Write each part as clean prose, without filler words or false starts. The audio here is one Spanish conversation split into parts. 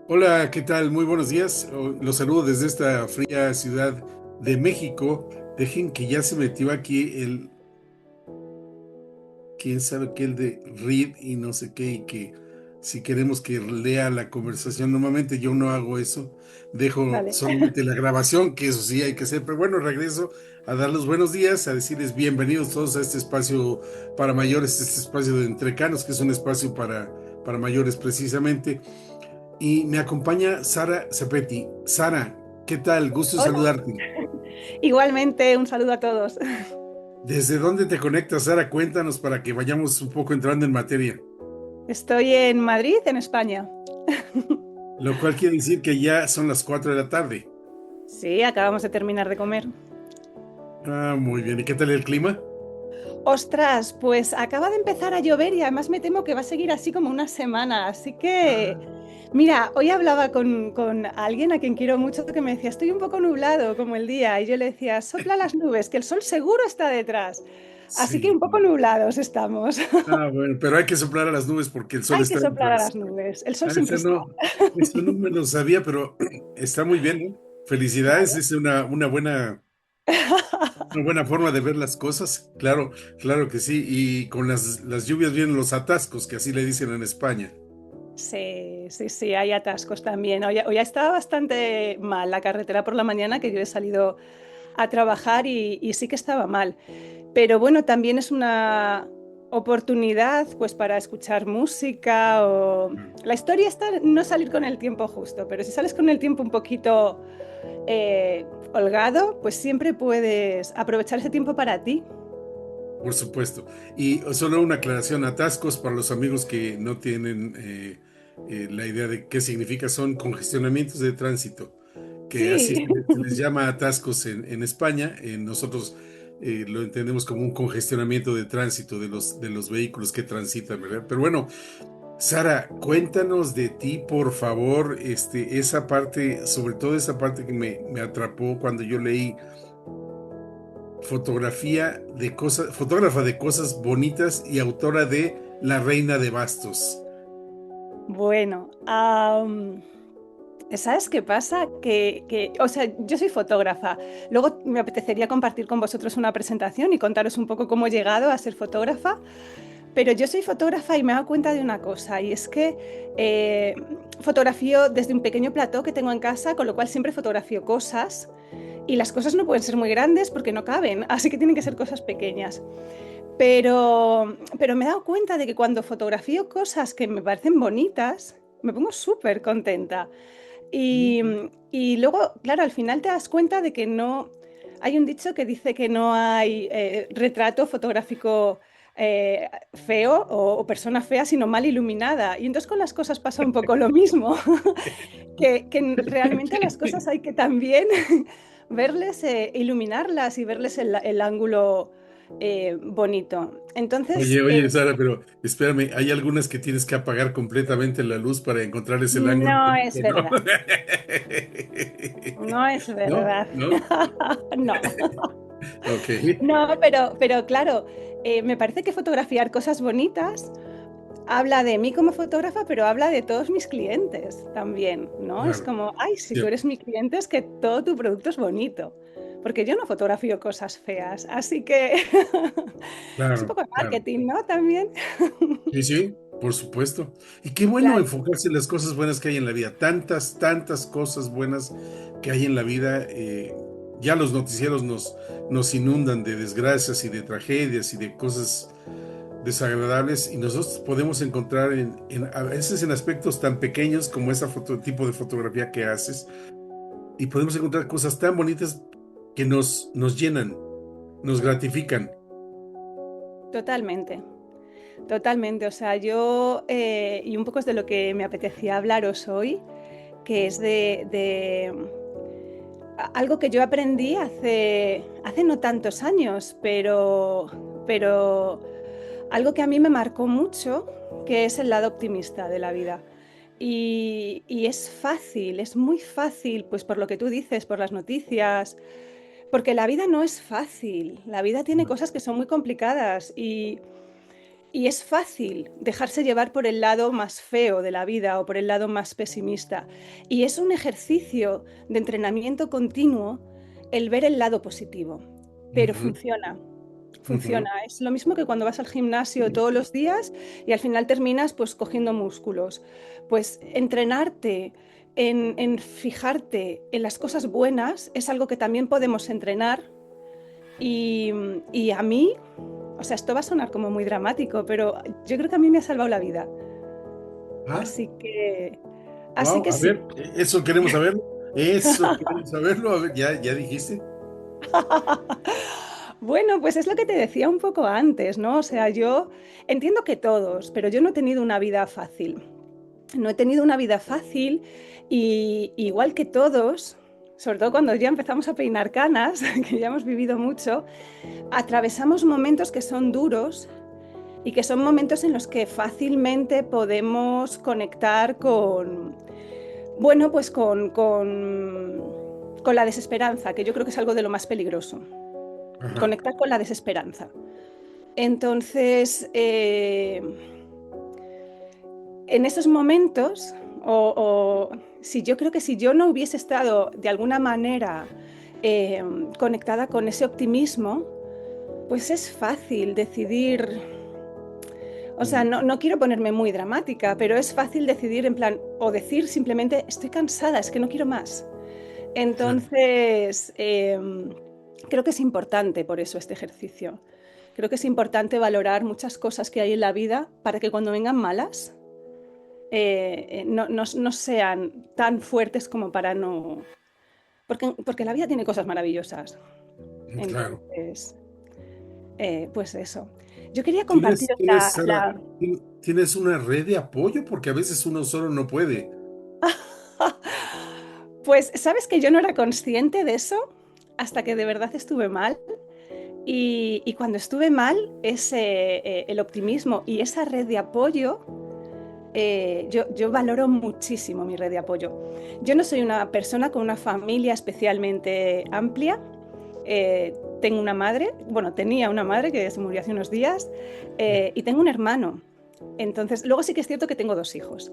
Hola, ¿qué tal? Muy buenos días. Los saludo desde esta fría ciudad de México. Dejen que ya se metió aquí quién sabe qué, el de Reed y no sé qué, y que si queremos que lea la conversación, normalmente yo no hago eso, dejo Vale. solamente la grabación, que eso sí hay que hacer, pero bueno, regreso a dar los buenos días, a decirles bienvenidos todos a este espacio para mayores, este espacio de Entrecanos, que es un espacio para mayores precisamente. Y me acompaña Sara Zapetti. Sara, ¿qué tal? Gusto en Hola. saludarte. Igualmente, un saludo a todos. ¿Desde dónde te conectas, Sara? Cuéntanos para que vayamos un poco entrando en materia. Estoy en Madrid, en España. Lo cual quiere decir que ya son las 4 de la tarde. Sí, acabamos de terminar de comer. Ah, muy bien. ¿Y qué tal el clima? Ostras, pues acaba de empezar a llover y además me temo que va a seguir así como una semana. Así que, mira, hoy hablaba con alguien a quien quiero mucho que me decía, estoy un poco nublado como el día. Y yo le decía, sopla las nubes, que el sol seguro está detrás. Así que Sí. un poco nublados estamos. Ah, bueno, pero hay que soplar a las nubes porque el sol Hay que está soplar a detrás. las nubes. El sol Ah, siempre está. eso no me lo sabía, pero está muy bien, ¿no? Felicidades, Claro. es una buena forma de ver las cosas. Claro, claro que sí. Y con las lluvias vienen los atascos, que así le dicen en España. Sí, sí, sí, hay atascos también. Hoy ha estado bastante mal la carretera por la mañana, que yo he salido a trabajar y sí que estaba mal. Pero bueno, también es una oportunidad pues para escuchar música o... La historia está en no salir con el tiempo justo, pero si sales con el tiempo un poquito holgado, pues siempre puedes aprovechar ese tiempo para ti. Por supuesto. Y solo una aclaración, atascos para los amigos que no tienen la idea de qué significa, son congestionamientos de tránsito, que así Sí. se les llama atascos en España. Nosotros lo entendemos como un congestionamiento de tránsito de los vehículos que transitan, ¿verdad? Pero bueno, Sara, cuéntanos de ti, por favor, esa parte, sobre todo esa parte que me atrapó cuando yo leí fotógrafa de cosas bonitas y autora de La Reina de Bastos. Bueno, ¿sabes qué pasa? O sea, yo soy fotógrafa. Luego me apetecería compartir con vosotros una presentación y contaros un poco cómo he llegado a ser fotógrafa. Pero yo soy fotógrafa y me he dado cuenta de una cosa, y es que fotografío desde un pequeño plató que tengo en casa, con lo cual siempre fotografío cosas. Y las cosas no pueden ser muy grandes porque no caben, así que tienen que ser cosas pequeñas. Pero me he dado cuenta de que cuando fotografío cosas que me parecen bonitas, me pongo súper contenta. Y, y luego, claro, al final te das cuenta de que no... Hay un dicho que dice que no hay retrato fotográfico feo o persona fea, sino mal iluminada. Y entonces con las cosas pasa un poco lo mismo, que realmente las cosas hay que también verles, iluminarlas y verles el ángulo bonito. Entonces, Oye, oye, Sara, pero espérame, hay algunas que tienes que apagar completamente la luz para encontrarles el ángulo no es bonito, ¿no? verdad, no es ¿No? verdad. ¿No? No. Ok. No, pero claro, me parece que fotografiar cosas bonitas habla de mí como fotógrafa, pero habla de todos mis clientes también, ¿no? Es Claro, como, ay, si tú sí, eres mi cliente es que todo tu producto es bonito, porque yo no fotografío cosas feas, así que es un claro, poco de claro. marketing, ¿no? También. Sí, sí, por supuesto. Y qué bueno Claro. enfocarse en las cosas buenas que hay en la vida. Tantas, tantas cosas buenas que hay en la vida. Ya los noticieros nos inundan de desgracias y de tragedias y de cosas desagradables y nosotros podemos encontrar a veces en aspectos tan pequeños como ese tipo de fotografía que haces y podemos encontrar cosas tan bonitas que nos llenan, nos gratifican. Totalmente, totalmente. O sea, yo, y un poco es de lo que me apetecía hablaros hoy, que es de algo que yo aprendí hace no tantos años, pero algo que a mí me marcó mucho, que es el lado optimista de la vida. Y es fácil, es muy fácil, pues por lo que tú dices, por las noticias, porque la vida no es fácil, la vida tiene cosas que son muy complicadas Y es fácil dejarse llevar por el lado más feo de la vida o por el lado más pesimista. Y es un ejercicio de entrenamiento continuo el ver el lado positivo. Pero Ujú, funciona, ujú. funciona. Es lo mismo que cuando vas al gimnasio todos los días y al final terminas pues cogiendo músculos. Pues entrenarte en fijarte en las cosas buenas es algo que también podemos entrenar y, y a mí, o sea, esto va a sonar como muy dramático, pero yo creo que a mí me ha salvado la vida. Ah, Así que, así wow, que a sí. ver, eso queremos saberlo. Eso queremos saberlo. A ver, ya dijiste. Bueno, pues es lo que te decía un poco antes, ¿no? O sea, yo entiendo que todos, pero yo no he tenido una vida fácil. No he tenido una vida fácil y igual que todos, sobre todo cuando ya empezamos a peinar canas, que ya hemos vivido mucho, atravesamos momentos que son duros y que son momentos en los que fácilmente podemos conectar con, bueno, pues con la desesperanza, que yo creo que es algo de lo más peligroso, Ajá. conectar con la desesperanza. Entonces, en esos momentos, si yo creo que si yo no hubiese estado de alguna manera eh, conectada con ese optimismo, pues es fácil decidir, o sea, Mm, no quiero ponerme muy dramática, pero es fácil decidir en plan, o decir simplemente, estoy cansada, es que no quiero más. claro. Entonces, creo que es importante por eso este ejercicio. Creo que es importante valorar muchas cosas que hay en la vida para que cuando vengan malas, no sean tan fuertes como para no... Porque la vida tiene cosas maravillosas. Claro. Entonces, pues eso. Yo quería ¿Tienes, compartir tienes, Sara, tienes una red de apoyo? Porque a veces uno solo no puede. Pues, ¿sabes que yo no era consciente de eso hasta que de verdad estuve mal? Y cuando estuve mal, el optimismo y esa red de apoyo, yo valoro muchísimo mi red de apoyo. Yo no soy una persona con una familia especialmente amplia. Tengo una madre, bueno, tenía una madre que se murió hace unos días, y tengo un hermano. Entonces, luego sí que es cierto que tengo dos hijos.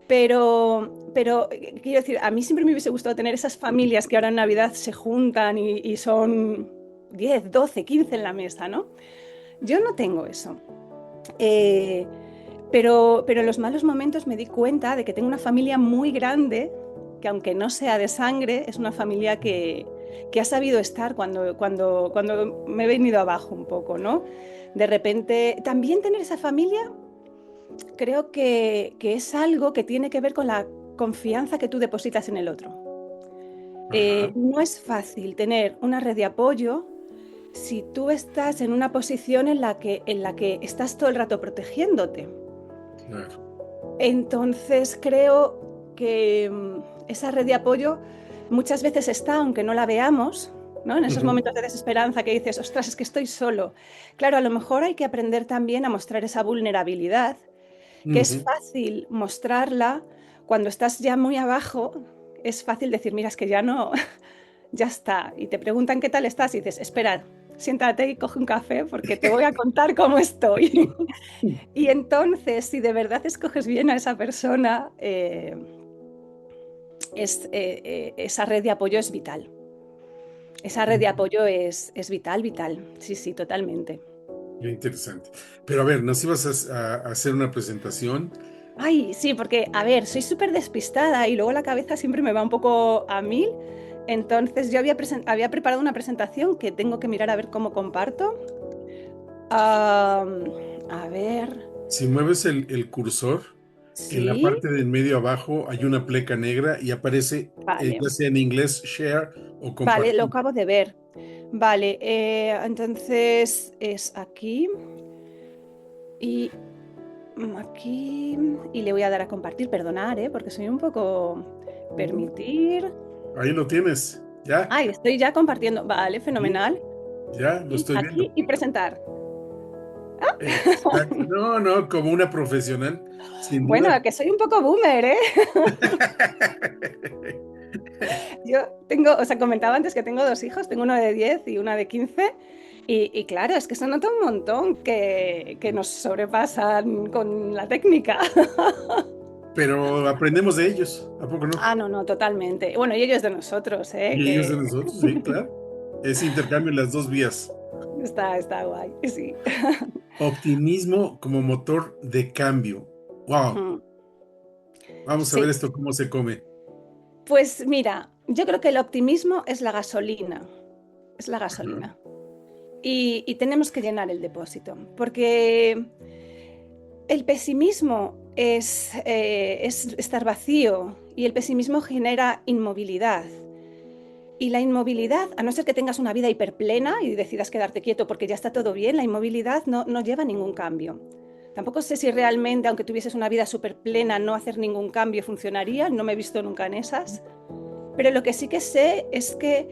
Pero quiero decir, a mí siempre me hubiese gustado tener esas familias que ahora en Navidad se juntan y son 10, 12, 15 en la mesa, ¿no? Yo no tengo eso. Eh, pero en los malos momentos me di cuenta de que tengo una familia muy grande, que aunque no sea de sangre, es una familia que ha sabido estar cuando me he venido abajo un poco, ¿no? De repente, también tener esa familia creo que es algo que tiene que ver con la confianza que tú depositas en el otro. Ajá, No es fácil tener una red de apoyo si tú estás en una posición en la que estás todo el rato protegiéndote. claro. Entonces creo que esa red de apoyo muchas veces está, aunque no la veamos, ¿no? En esos Ujú, momentos de desesperanza que dices, ostras, es que estoy solo. Claro, a lo mejor hay que aprender también a mostrar esa vulnerabilidad, que es ujú. fácil mostrarla cuando estás ya muy abajo. Es fácil decir, mira, es que ya no, ya está. Y te preguntan qué tal estás y dices, espera, siéntate y coge un café porque te voy a contar cómo estoy. Y entonces, si de verdad escoges bien a esa persona, esa red de apoyo es vital. Esa red de apoyo es vital, vital. Sí, sí, totalmente. Qué interesante. Pero a ver, nos ibas a hacer una presentación. Ay, sí, porque, a ver, soy súper despistada y luego la cabeza siempre me va un poco a mil. Entonces, yo había preparado una presentación que tengo que mirar a ver cómo comparto. Am, a ver, Si mueves el cursor, en la sí, parte del medio abajo hay una pleca negra y aparece, vale, ya sea en inglés, share o vale, lo compartir. acabo de ver. Vale, entonces es aquí y aquí y le voy a dar a compartir, perdonar, porque soy un poco No, permitir. ahí lo tienes. ¿Ya? Ay, estoy ya compartiendo. Vale, Sí, fenomenal. ya lo Y estoy viendo. aquí y presentar. Exacto. No, no, como una profesional, sin Bueno, duda. que soy un poco boomer, ¿eh? Yo tengo, o sea, comentaba antes que tengo dos hijos, tengo uno de 10 y una de 15. Y claro, es que se nota un montón que nos sobrepasan con la técnica. Pero aprendemos de ellos, ¿a poco no? Ah, no, no, totalmente. Bueno, y ellos de nosotros, ¿eh? Y ellos de Que nosotros, sí, claro. Es intercambio en las dos vías. está guay, sí. Optimismo como motor de cambio. Wow. Mm, Vamos a ver sí, esto cómo se come. pues mira, yo creo que el optimismo es la gasolina, es la Ajá. gasolina. Y tenemos que llenar el depósito, porque el pesimismo es estar vacío y el pesimismo genera inmovilidad. Y la inmovilidad, a no ser que tengas una vida hiperplena y decidas quedarte quieto porque ya está todo bien, la inmovilidad no lleva a ningún cambio. Tampoco sé si realmente, aunque tuvieses una vida súper plena, no hacer ningún cambio funcionaría, no me he visto nunca en esas. Pero lo que sí que sé es que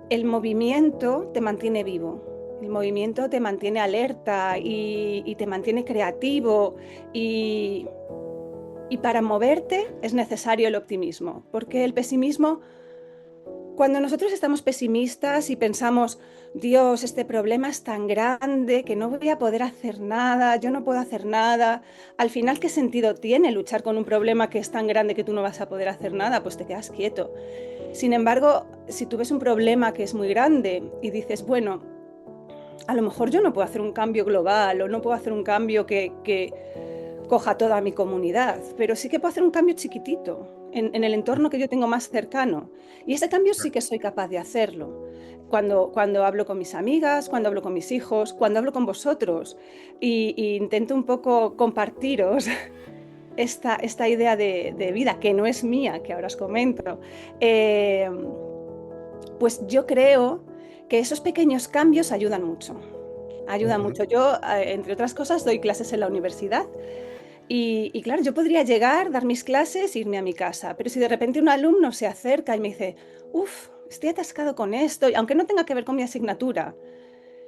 el movimiento te mantiene vivo, el movimiento te mantiene alerta y te mantiene creativo y, y para moverte es necesario el optimismo, porque el pesimismo, cuando nosotros estamos pesimistas y pensamos, Dios, este problema es tan grande que no voy a poder hacer nada, yo no puedo hacer nada, al final, ¿qué sentido tiene luchar con un problema que es tan grande que tú no vas a poder hacer nada? Pues te quedas quieto. Sin embargo, si tú ves un problema que es muy grande y dices, bueno, a lo mejor yo no puedo hacer un cambio global o no puedo hacer un cambio que coja toda mi comunidad, pero sí que puedo hacer un cambio chiquitito en el entorno que yo tengo más cercano. Y ese cambio sí que soy capaz de hacerlo. Cuando hablo con mis amigas, cuando hablo con mis hijos, cuando hablo con vosotros y intento un poco compartiros esta idea de vida, que no es mía, que ahora os comento, eh, pues yo creo que esos pequeños cambios ayudan mucho. Ayudan Ujú. mucho. Yo, entre otras cosas, doy clases en la universidad y claro, yo podría llegar, dar mis clases e irme a mi casa, pero si de repente un alumno se acerca y me dice, uff, estoy atascado con esto, y aunque no tenga que ver con mi asignatura,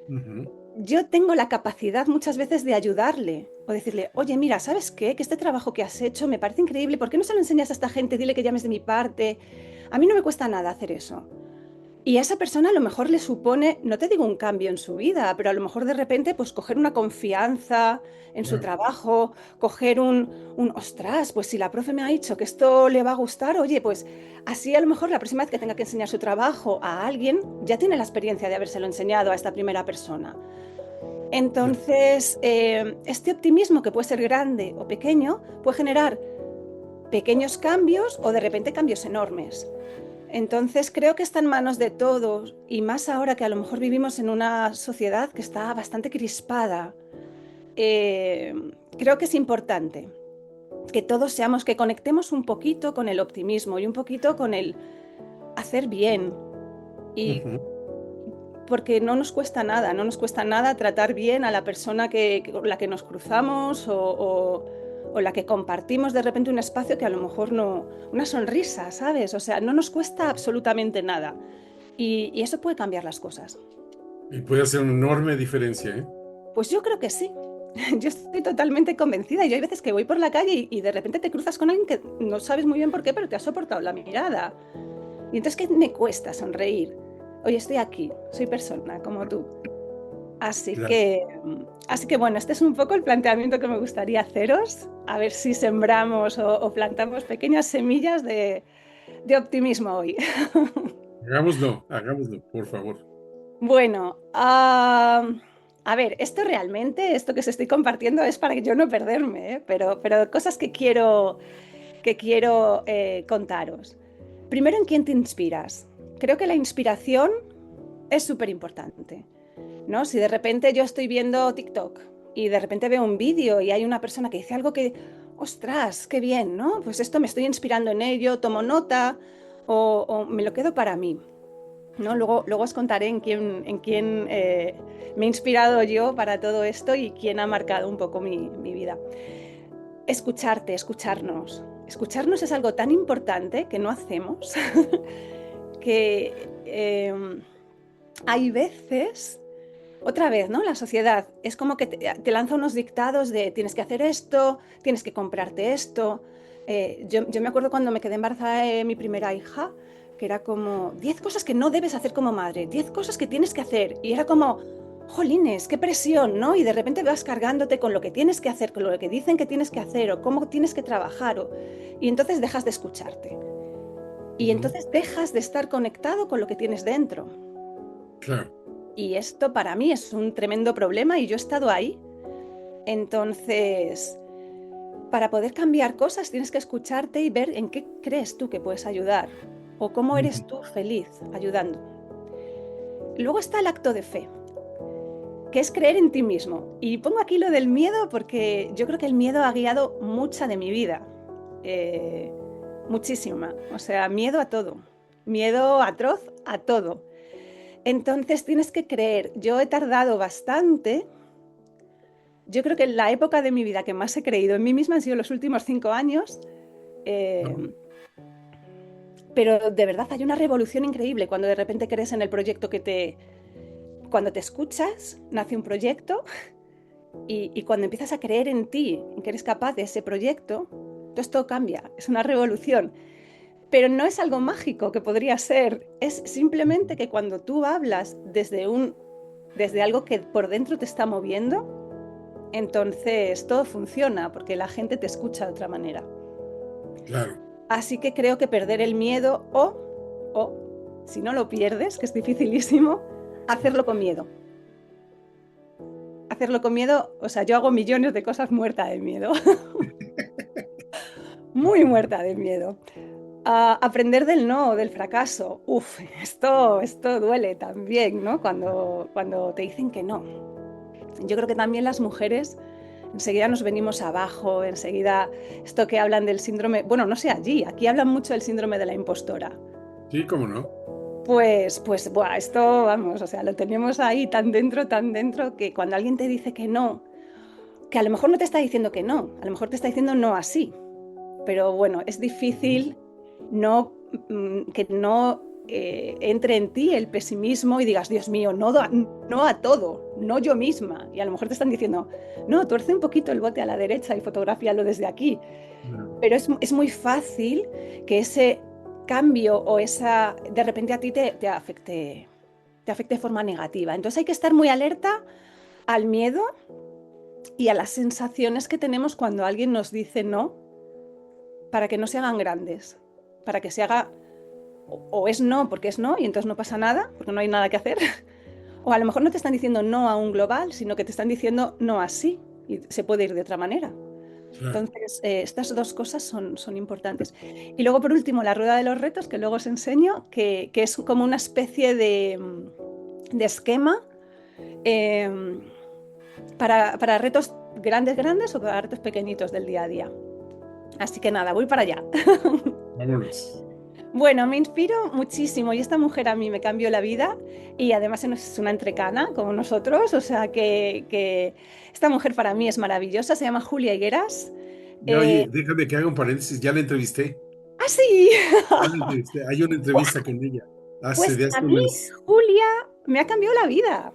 Ujú. yo tengo la capacidad muchas veces de ayudarle o decirle, oye, mira, ¿sabes qué? Que este trabajo que has hecho me parece increíble, ¿por qué no se lo enseñas a esta gente? Dile que llames de mi parte. A mí no me cuesta nada hacer eso. Y a esa persona a lo mejor le supone, no te digo un cambio en su vida, pero a lo mejor de repente pues coger una confianza en su Claro. trabajo, coger ostras, pues si la profe me ha dicho que esto le va a gustar, oye, pues así a lo mejor la próxima vez que tenga que enseñar su trabajo a alguien, ya tiene la experiencia de habérselo enseñado a esta primera persona. Ya. Entonces, este optimismo que puede ser grande o pequeño puede generar pequeños cambios o de repente cambios enormes. Entonces creo que está en manos de todos y más ahora que a lo mejor vivimos en una sociedad que está bastante crispada. eh, Creo que es importante que todos seamos, que conectemos un poquito con el optimismo y un poquito con el hacer bien. Y Ujú. porque no nos cuesta nada, no nos cuesta nada tratar bien a la persona con la que nos cruzamos o la que compartimos de repente un espacio que a lo mejor no, una sonrisa, ¿sabes? O sea, no nos cuesta absolutamente nada. Y eso puede cambiar las cosas. Y puede hacer una enorme diferencia, ¿eh? Pues yo creo que sí. Yo estoy totalmente convencida. Y yo hay veces que voy por la calle y de repente te cruzas con alguien que no sabes muy bien por qué, pero te ha soportado la mirada. Y entonces, ¿qué me cuesta sonreír? Oye, estoy aquí, soy persona como tú. Claro. Así que bueno, este es un poco el planteamiento que me gustaría haceros, a ver si sembramos o plantamos pequeñas semillas de optimismo hoy. Hagámoslo, hagámoslo, por favor. Bueno, a ver, esto realmente, esto que os estoy compartiendo es para que yo no perderme, ¿eh? Pero cosas que quiero contaros. Primero, ¿en quién te inspiras? Creo que la inspiración es súper importante, ¿no? Si de repente yo estoy viendo TikTok y de repente veo un vídeo y hay una persona que dice algo que, ostras, qué bien, ¿no? Pues esto me estoy inspirando en ello, tomo nota o me lo quedo para mí. ¿No? Luego os contaré en quién me he inspirado yo para todo esto y quién ha marcado un poco mi vida. Escucharte, escucharnos. Escucharnos es algo tan importante que no hacemos que hay veces, otra vez, ¿no? La sociedad es como que te lanza unos dictados de tienes que hacer esto, tienes que comprarte esto. Yo me acuerdo cuando me quedé embarazada de mi primera hija, que era como 10 cosas que no debes hacer como madre, 10 cosas que tienes que hacer. Y era como, jolines, qué presión, ¿no? Y de repente vas cargándote con lo que tienes que hacer, con lo que dicen que tienes que hacer o cómo tienes que trabajar. Y entonces dejas de escucharte. Y Ujú. entonces dejas de estar conectado con lo que tienes dentro. Claro. Y esto para mí es un tremendo problema y yo he estado ahí. Entonces, para poder cambiar cosas tienes que escucharte y ver en qué crees tú que puedes ayudar o cómo Ujú. eres tú feliz ayudando. Luego está el acto de fe, que es creer en ti mismo. Y pongo aquí lo del miedo porque yo creo que el miedo ha guiado mucha de mi vida. Eh, Muchísima. O sea, miedo a todo. Miedo atroz a todo. Entonces tienes que creer. Yo he tardado bastante. Yo creo que la época de mi vida que más he creído en mí misma han sido los últimos 5 años. eh, Ah, pero de verdad hay una revolución increíble cuando de repente crees en el proyecto cuando te escuchas, nace un proyecto y cuando empiezas a creer en ti, en que eres capaz de ese proyecto, entonces todo cambia, es una revolución. Pero no es algo mágico que podría ser, es simplemente que cuando tú hablas desde algo que por dentro te está moviendo, entonces todo funciona porque la gente te escucha de otra manera. claro. Así que creo que perder el miedo o si no lo pierdes, que es dificilísimo, hacerlo con miedo. Hacerlo con miedo, o sea, yo hago millones de cosas muerta de miedo, muy muerta de miedo. Aprender del no, del fracaso. Uf, esto duele también, ¿no? Cuando te dicen que no. Yo creo que también las mujeres enseguida nos venimos abajo, enseguida esto que hablan del síndrome, bueno, no sé allí, aquí hablan mucho del síndrome de la impostora. Sí, cómo no. Pues, buah, esto, vamos, o sea, lo tenemos ahí tan dentro, que cuando alguien te dice que no, que a lo mejor no te está diciendo que no, a lo mejor te está diciendo no así, pero bueno, es Ujú. difícil no, que no entre en ti el pesimismo y digas, Dios mío, no a todo, no yo misma. Y a lo mejor te están diciendo, no, tuerce un poquito el bote a la derecha y fotografíalo desde aquí. Claro. Pero es muy fácil que ese cambio o esa, de repente a ti te afecte de forma negativa. Entonces hay que estar muy alerta al miedo y a las sensaciones que tenemos cuando alguien nos dice no, para que no se hagan grandes, para que se haga o es no porque es no y entonces no pasa nada, porque no hay nada que hacer, o a lo mejor no te están diciendo no a un global, sino que te están diciendo no así y se puede ir de otra manera. Claro. Entonces, estas dos cosas son importantes. Y luego, por último, la rueda de los retos, que luego os enseño, que es como una especie de esquema eh, para retos grandes o para retos pequeñitos del día a día. Así que nada, voy para allá. Vámonos. Bueno, me inspiro muchísimo y esta mujer a mí me cambió la vida y además es una entrecana como nosotros, o sea que esta mujer para mí es maravillosa, se llama Julia Higueras. Ya, Eh, oye, déjame que haga un paréntesis. Ya la entrevisté. ¡Ah, sí! Ya la entrevisté. Hay una entrevista con ella. Pues Hace a mí unas. Julia me ha cambiado la vida.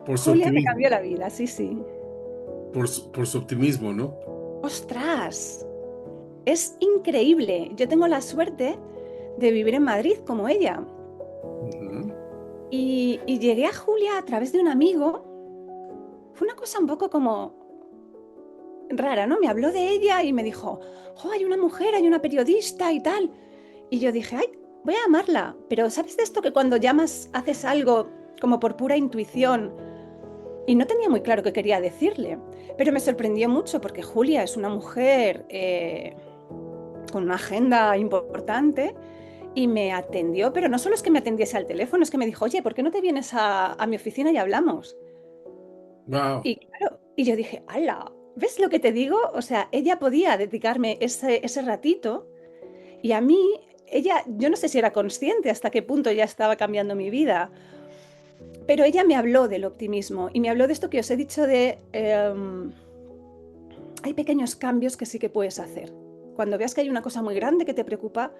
Por su Julia me optimismo. cambió la vida, sí, sí. Por su optimismo, ¿no? ¡Ostras! Es increíble. Yo tengo la suerte de vivir en Madrid como ella. Ujú. Y llegué a Julia a través de un amigo. Fue una cosa un poco como rara, ¿no? Me habló de ella y me dijo, oh, hay una mujer, hay una periodista y tal. Y yo dije, ay, voy a llamarla. Pero ¿sabes de esto que cuando llamas haces algo como por pura intuición? Y no tenía muy claro qué quería decirle. Pero me sorprendió mucho porque Julia es una mujer con una agenda importante y me atendió, pero no solo es que me atendiese al teléfono, es que me dijo, oye, ¿por qué no te vienes a mi oficina y hablamos? Wow. Y claro, y yo dije, ala, ¿ves lo que te digo? O sea, ella podía dedicarme ese ratito y a mí, ella, yo no sé si era consciente hasta qué punto ya estaba cambiando mi vida, pero ella me habló del optimismo y me habló de esto que os he dicho hay pequeños cambios que sí que puedes hacer. Cuando veas que hay una cosa muy grande que te preocupa,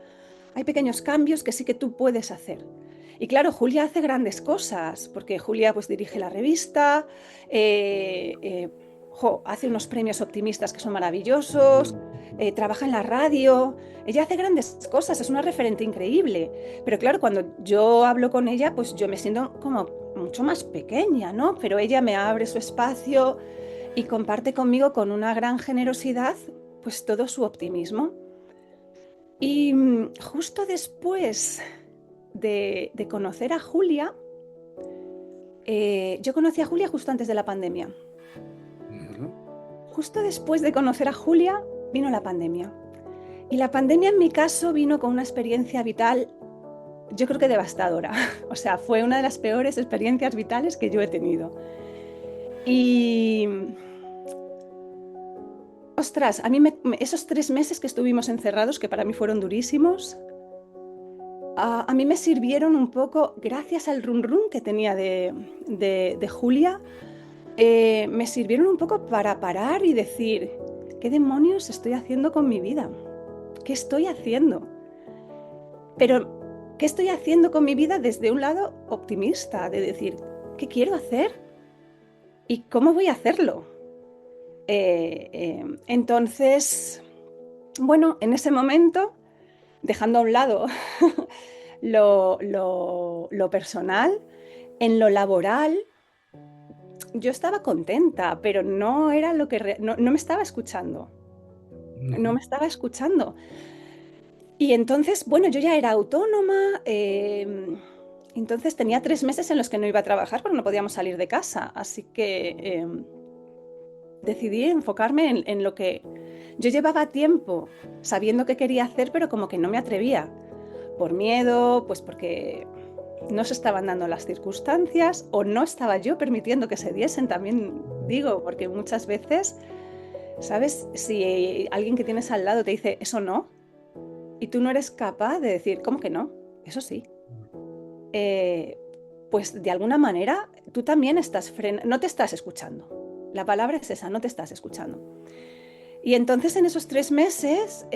hay pequeños cambios que sí que tú puedes hacer. Y claro, Julia hace grandes cosas, porque Julia pues dirige la revista, hace unos premios optimistas que son maravillosos, trabaja en la radio, ella hace grandes cosas, es una referente increíble. Pero claro, cuando yo hablo con ella, pues yo me siento como mucho más pequeña, ¿no? Pero ella me abre su espacio y comparte conmigo con una gran generosidad, pues todo su optimismo. Y justo después de conocer a Julia, yo conocí a Julia justo antes de la pandemia. Ujú. Justo después de conocer a Julia vino la pandemia. Y la pandemia en mi caso vino con una experiencia vital, yo creo que devastadora. O sea, fue una de las peores experiencias vitales que yo he tenido. Y, ostras, a mí esos 3 meses que estuvimos encerrados, que para mí fueron durísimos, a mí me sirvieron un poco, gracias al run run que tenía de Julia, me sirvieron un poco para parar y decir, ¿qué demonios estoy haciendo con mi vida? ¿Qué estoy haciendo? Pero, ¿qué estoy haciendo con mi vida desde un lado optimista? De decir, ¿qué quiero hacer? ¿Y cómo voy a hacerlo? Entonces, bueno, en ese momento, dejando a un lado lo personal, en lo laboral, yo estaba contenta, pero no era lo que no me estaba escuchando. No Ujú. me estaba escuchando. Y entonces, bueno, yo ya era autónoma, entonces tenía 3 meses en los que no iba a trabajar porque no podíamos salir de casa. Así que decidí enfocarme en lo que yo llevaba tiempo sabiendo que quería hacer, pero como que no me atrevía. Por miedo, pues porque no se estaban dando las circunstancias o no estaba yo permitiendo que se diesen, también digo, porque muchas veces, ¿sabes? Si alguien que tienes al lado te dice eso no, y tú no eres capaz de decir, ¿cómo que no? Eso sí. Eh, pues de alguna manera tú también estás no te estás escuchando. La palabra es esa, no te estás escuchando. Y entonces en esos 3 meses,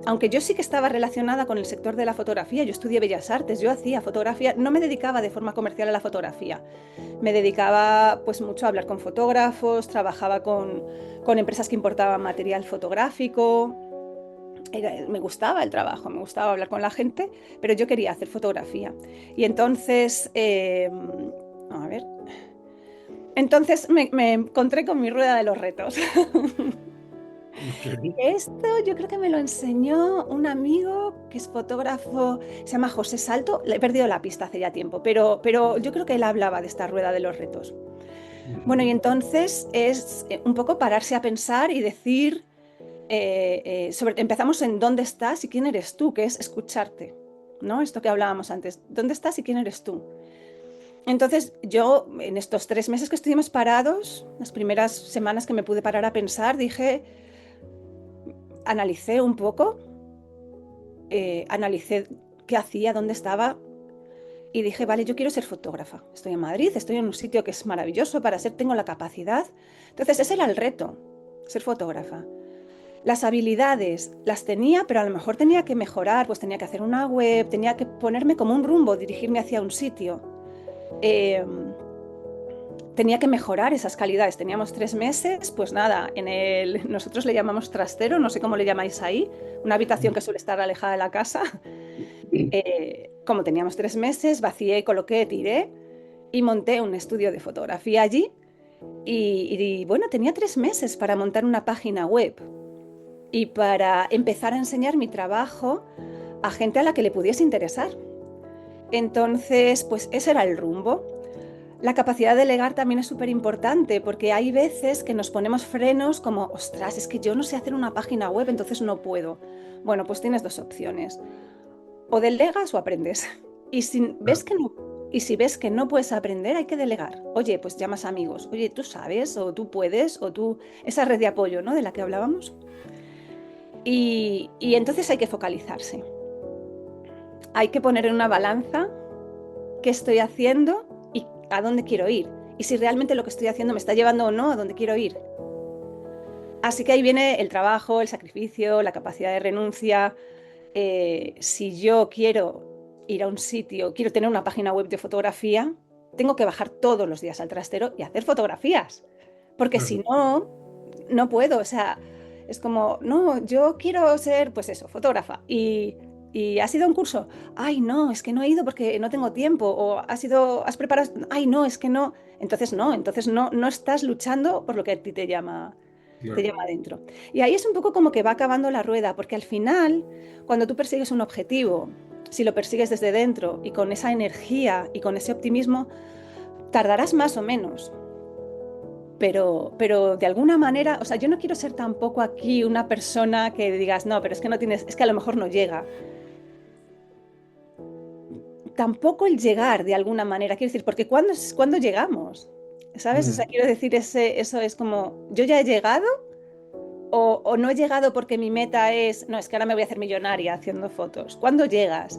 aunque yo sí que estaba relacionada con el sector de la fotografía, yo estudié Bellas Artes, yo hacía fotografía, no me dedicaba de forma comercial a la fotografía, me dedicaba pues mucho a hablar con fotógrafos, trabajaba con empresas que importaban material fotográfico, me gustaba el trabajo, me gustaba hablar con la gente, pero yo quería hacer fotografía. Y entonces, a ver, entonces me encontré con mi rueda de los retos. Ok. Esto yo creo que me lo enseñó un amigo que es fotógrafo, se llama José Salto. Le he perdido la pista hace ya tiempo, pero yo creo que él hablaba de esta rueda de los retos. Bueno, y Ujú. entonces es un poco pararse a pensar y decir, empezamos en dónde estás y quién eres tú, que es escucharte, ¿no? Esto que hablábamos antes, ¿dónde estás y quién eres tú? Entonces yo, en estos 3 meses que estuvimos parados, las primeras semanas que me pude parar a pensar, dije, analicé un poco, analicé qué hacía, dónde estaba y dije, vale, yo quiero ser fotógrafa. Estoy en Madrid, estoy en un sitio que es maravilloso para ser, tengo la capacidad. Entonces ese era el reto, ser fotógrafa. Las habilidades las tenía, pero a lo mejor tenía que mejorar, pues tenía que hacer una web, tenía que ponerme como un rumbo, dirigirme hacia un sitio. Eh, Tenía que mejorar esas calidades. Teníamos 3 meses, pues nada, nosotros le llamamos trastero, no sé cómo le llamáis ahí, una habitación que suele estar alejada de la casa. Como teníamos 3 meses, vacié, coloqué, tiré y monté un estudio de fotografía allí. Y bueno, tenía 3 meses para montar una página web y para empezar a enseñar mi trabajo a gente a la que le pudiese interesar. Entonces, pues ese era el rumbo. La capacidad de delegar también es súper importante porque hay veces que nos ponemos frenos como, ostras, es que yo no sé hacer una página web, entonces no puedo. Bueno, pues tienes dos opciones. O delegas o aprendes. Y si ves que no puedes aprender, hay que delegar. Oye, pues llamas a amigos. Oye, tú sabes, o tú puedes, o tú... Esa red de apoyo, ¿no? De la que hablábamos. Y entonces hay que focalizarse. Hay que poner en una balanza qué estoy haciendo y a dónde quiero ir. Y si realmente lo que estoy haciendo me está llevando o no a dónde quiero ir. Así que ahí viene el trabajo, el sacrificio, la capacidad de renuncia. Si yo quiero ir a un sitio, quiero tener una página web de fotografía, tengo que bajar todos los días al trastero y hacer fotografías. Porque si Claro. no, no puedo. O sea, Es como, no, yo quiero ser, pues eso, fotógrafa. Y has ido a un curso. Ay, no, es que no he ido porque no tengo tiempo. O has preparado. Ay, no, es que no. Entonces no, no estás luchando por lo que a ti te Claro. llama adentro. Y ahí es un poco como que va acabando la rueda, porque al final, cuando tú persigues un objetivo, si lo persigues desde dentro y con esa energía y con ese optimismo, tardarás más o menos. Pero de alguna manera, o sea, yo no quiero ser tampoco aquí una persona que digas, no, pero es que no tienes, es que a lo mejor no llega. Tampoco el llegar de alguna manera, quiero decir, porque ¿cuándo llegamos? ¿Sabes? O sea, Mm, quiero decir, eso es como, yo ya he llegado o no he llegado porque mi meta es, no, es que ahora me voy a hacer millonaria haciendo fotos. ¿Cuándo llegas?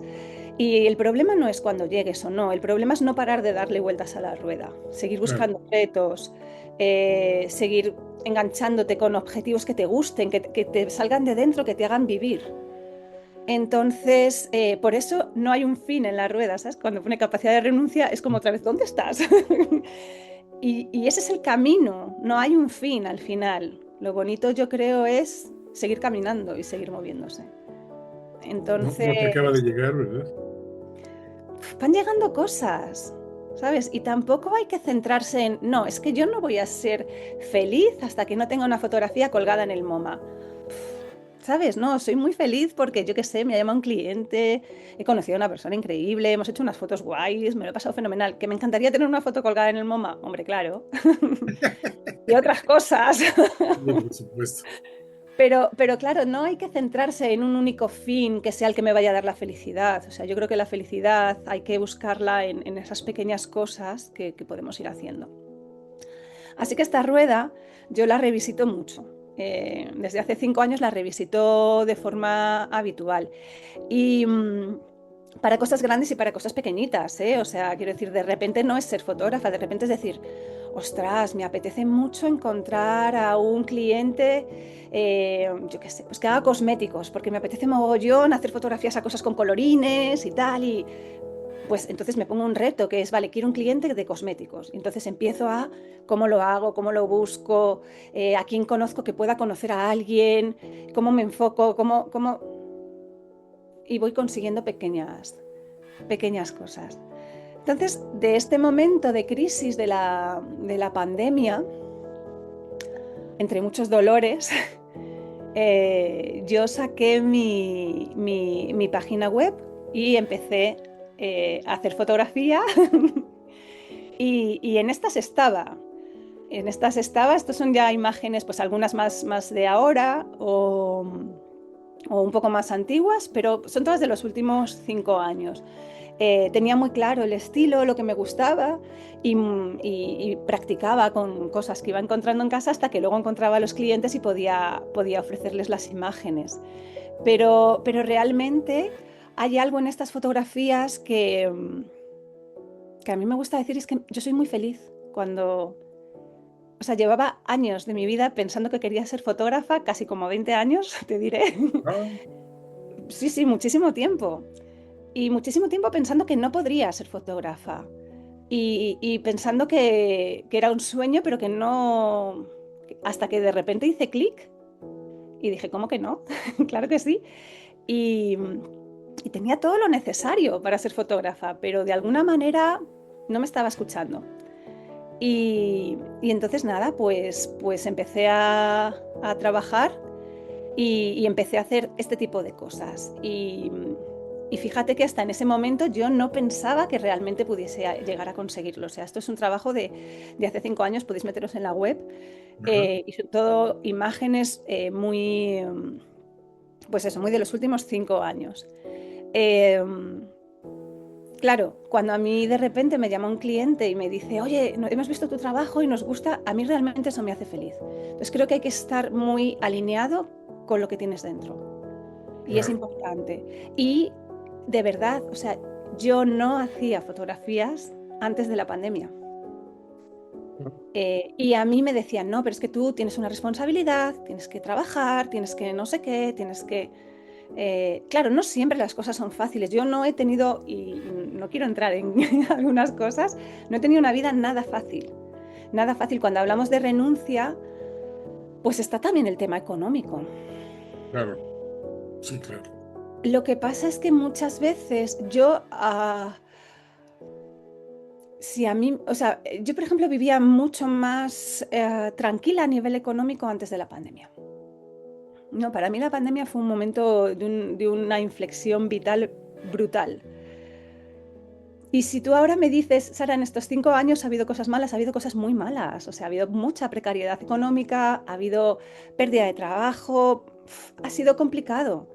Y el problema no es cuando llegues o no, el problema es no parar de darle vueltas a la rueda, seguir claro. buscando retos, seguir enganchándote con objetivos que te gusten, que te salgan de dentro, que te hagan vivir. Entonces, por eso no hay un fin en la rueda, ¿sabes? Cuando pone capacidad de renuncia es como otra vez, ¿dónde estás? Y ese es el camino, no hay un fin al final. Lo bonito yo creo es seguir caminando y seguir moviéndose. No, no te acaba de Entonces, llegar, ¿verdad? van llegando cosas, ¿sabes? Y tampoco hay que centrarse en, no, es que yo no voy a ser feliz hasta que no tenga una fotografía colgada en el MoMA. ¿Sabes? No, soy muy feliz porque yo qué sé, me ha llamado un cliente, he conocido a una persona increíble, hemos hecho unas fotos guays, me lo he pasado fenomenal. ¿Que me encantaría tener una foto colgada en el MoMA? Hombre, claro. Y otras cosas. Sí, por supuesto. Pero claro, no hay que centrarse en un único fin que sea el que me vaya a dar la felicidad. O sea, yo creo que la felicidad hay que buscarla en esas pequeñas cosas que podemos ir haciendo. Así que esta rueda yo la revisito mucho. Desde hace 5 años la revisito de forma habitual. Y para cosas grandes y para cosas pequeñitas, ¿eh? O sea, quiero decir, de repente no es ser fotógrafa, de repente es decir, ostras, me apetece mucho encontrar a un cliente, yo qué sé, pues que haga cosméticos, porque me apetece mogollón hacer fotografías a cosas con colorines y tal, y pues entonces me pongo un reto que es, vale, quiero un cliente de cosméticos. Entonces empiezo a cómo lo hago, cómo lo busco, a quién conozco que pueda conocer a alguien, cómo me enfoco, y voy consiguiendo pequeñas cosas. Entonces, de este momento de crisis de la pandemia, entre muchos dolores, yo saqué mi página web y empecé a hacer fotografía y en estas estaba. Estas son ya imágenes, pues algunas más de ahora o un poco más antiguas, pero son todas de los últimos 5 años. Tenía muy claro el estilo, lo que me gustaba y practicaba con cosas que iba encontrando en casa hasta que luego encontraba a los clientes y podía ofrecerles las imágenes. Pero realmente hay algo en estas fotografías que a mí me gusta decir, es que yo soy muy feliz cuando... O sea, llevaba años de mi vida pensando que quería ser fotógrafa, casi como 20 años, te diré. Ah, Sí, sí, muchísimo tiempo. Y muchísimo tiempo pensando que no podría ser fotógrafa. Y pensando que era un sueño, pero que no... Hasta que de repente hice clic y dije, ¿cómo que no? Claro que sí. Y, y tenía todo lo necesario para ser fotógrafa, pero de alguna manera no me estaba escuchando. Y entonces nada, pues empecé a trabajar y empecé a hacer este tipo de cosas. Y fíjate que hasta en ese momento yo no pensaba que realmente pudiese llegar a conseguirlo. O sea, esto es un trabajo de hace 5 años, podéis meteros en la web, ajá. y son todo imágenes muy, pues eso, muy de los últimos 5 años. Eh, claro, cuando a mí de repente me llama un cliente y me dice, oye, hemos visto tu trabajo y nos gusta, a mí realmente eso me hace feliz. Entonces creo que hay que estar muy alineado con lo que tienes dentro. Y es Claro. importante. Y de verdad, o sea, yo no hacía fotografías antes de la pandemia. Y a mí me decían, no, pero es que tú tienes una responsabilidad, tienes que trabajar, tienes que no sé qué, tienes que... Claro, no siempre las cosas son fáciles. Yo no he tenido, y no quiero entrar en algunas cosas, no he tenido una vida nada fácil. Nada fácil. Cuando hablamos de renuncia, Pues está también el tema económico. Claro, sí, claro. Lo que pasa es que muchas veces yo, si a mí, o sea, yo por ejemplo vivía mucho más tranquila a nivel económico antes de la pandemia. No, para mí la pandemia fue un momento de una inflexión vital brutal. Y si tú ahora me dices, Sara, en estos 5 años ha habido cosas malas, ha habido cosas muy malas. O sea, ha habido mucha precariedad económica, ha habido pérdida de trabajo, ha sido complicado.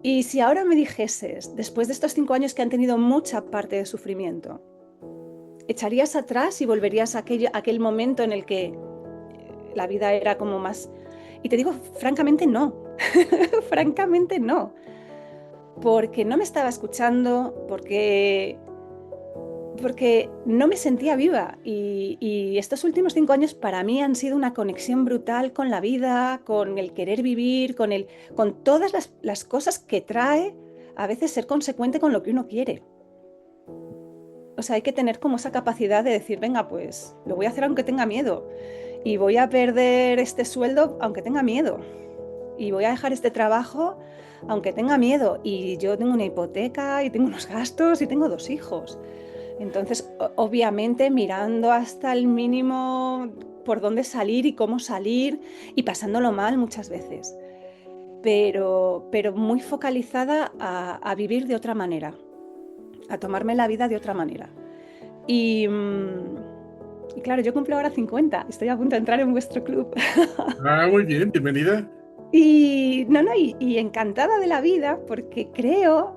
Y si ahora me dijeses, después de estos 5 años que han tenido mucha parte de sufrimiento, ¿echarías atrás y volverías a aquel momento en el que la vida era como más? Y te digo, francamente, no. Francamente, no. Porque no me estaba escuchando, porque no me sentía viva. Y estos últimos 5 años para mí han sido una conexión brutal con la vida, con el querer vivir, con todas las cosas que trae a veces ser consecuente con lo que uno quiere. O sea, hay que tener como esa capacidad de decir, venga, pues lo voy a hacer aunque tenga miedo. Y voy a perder este sueldo aunque tenga miedo. Y voy a dejar este trabajo aunque tenga miedo. Y yo tengo una hipoteca y tengo unos gastos y tengo 2 hijos. Entonces, obviamente, mirando hasta el mínimo por dónde salir y cómo salir y pasándolo mal muchas veces, pero muy focalizada a vivir de otra manera, a tomarme la vida de otra manera. Y, y claro, yo cumplo ahora 50, estoy a punto de entrar en vuestro club. Ah, muy bien, bienvenida. Y no, no, y encantada de la vida porque creo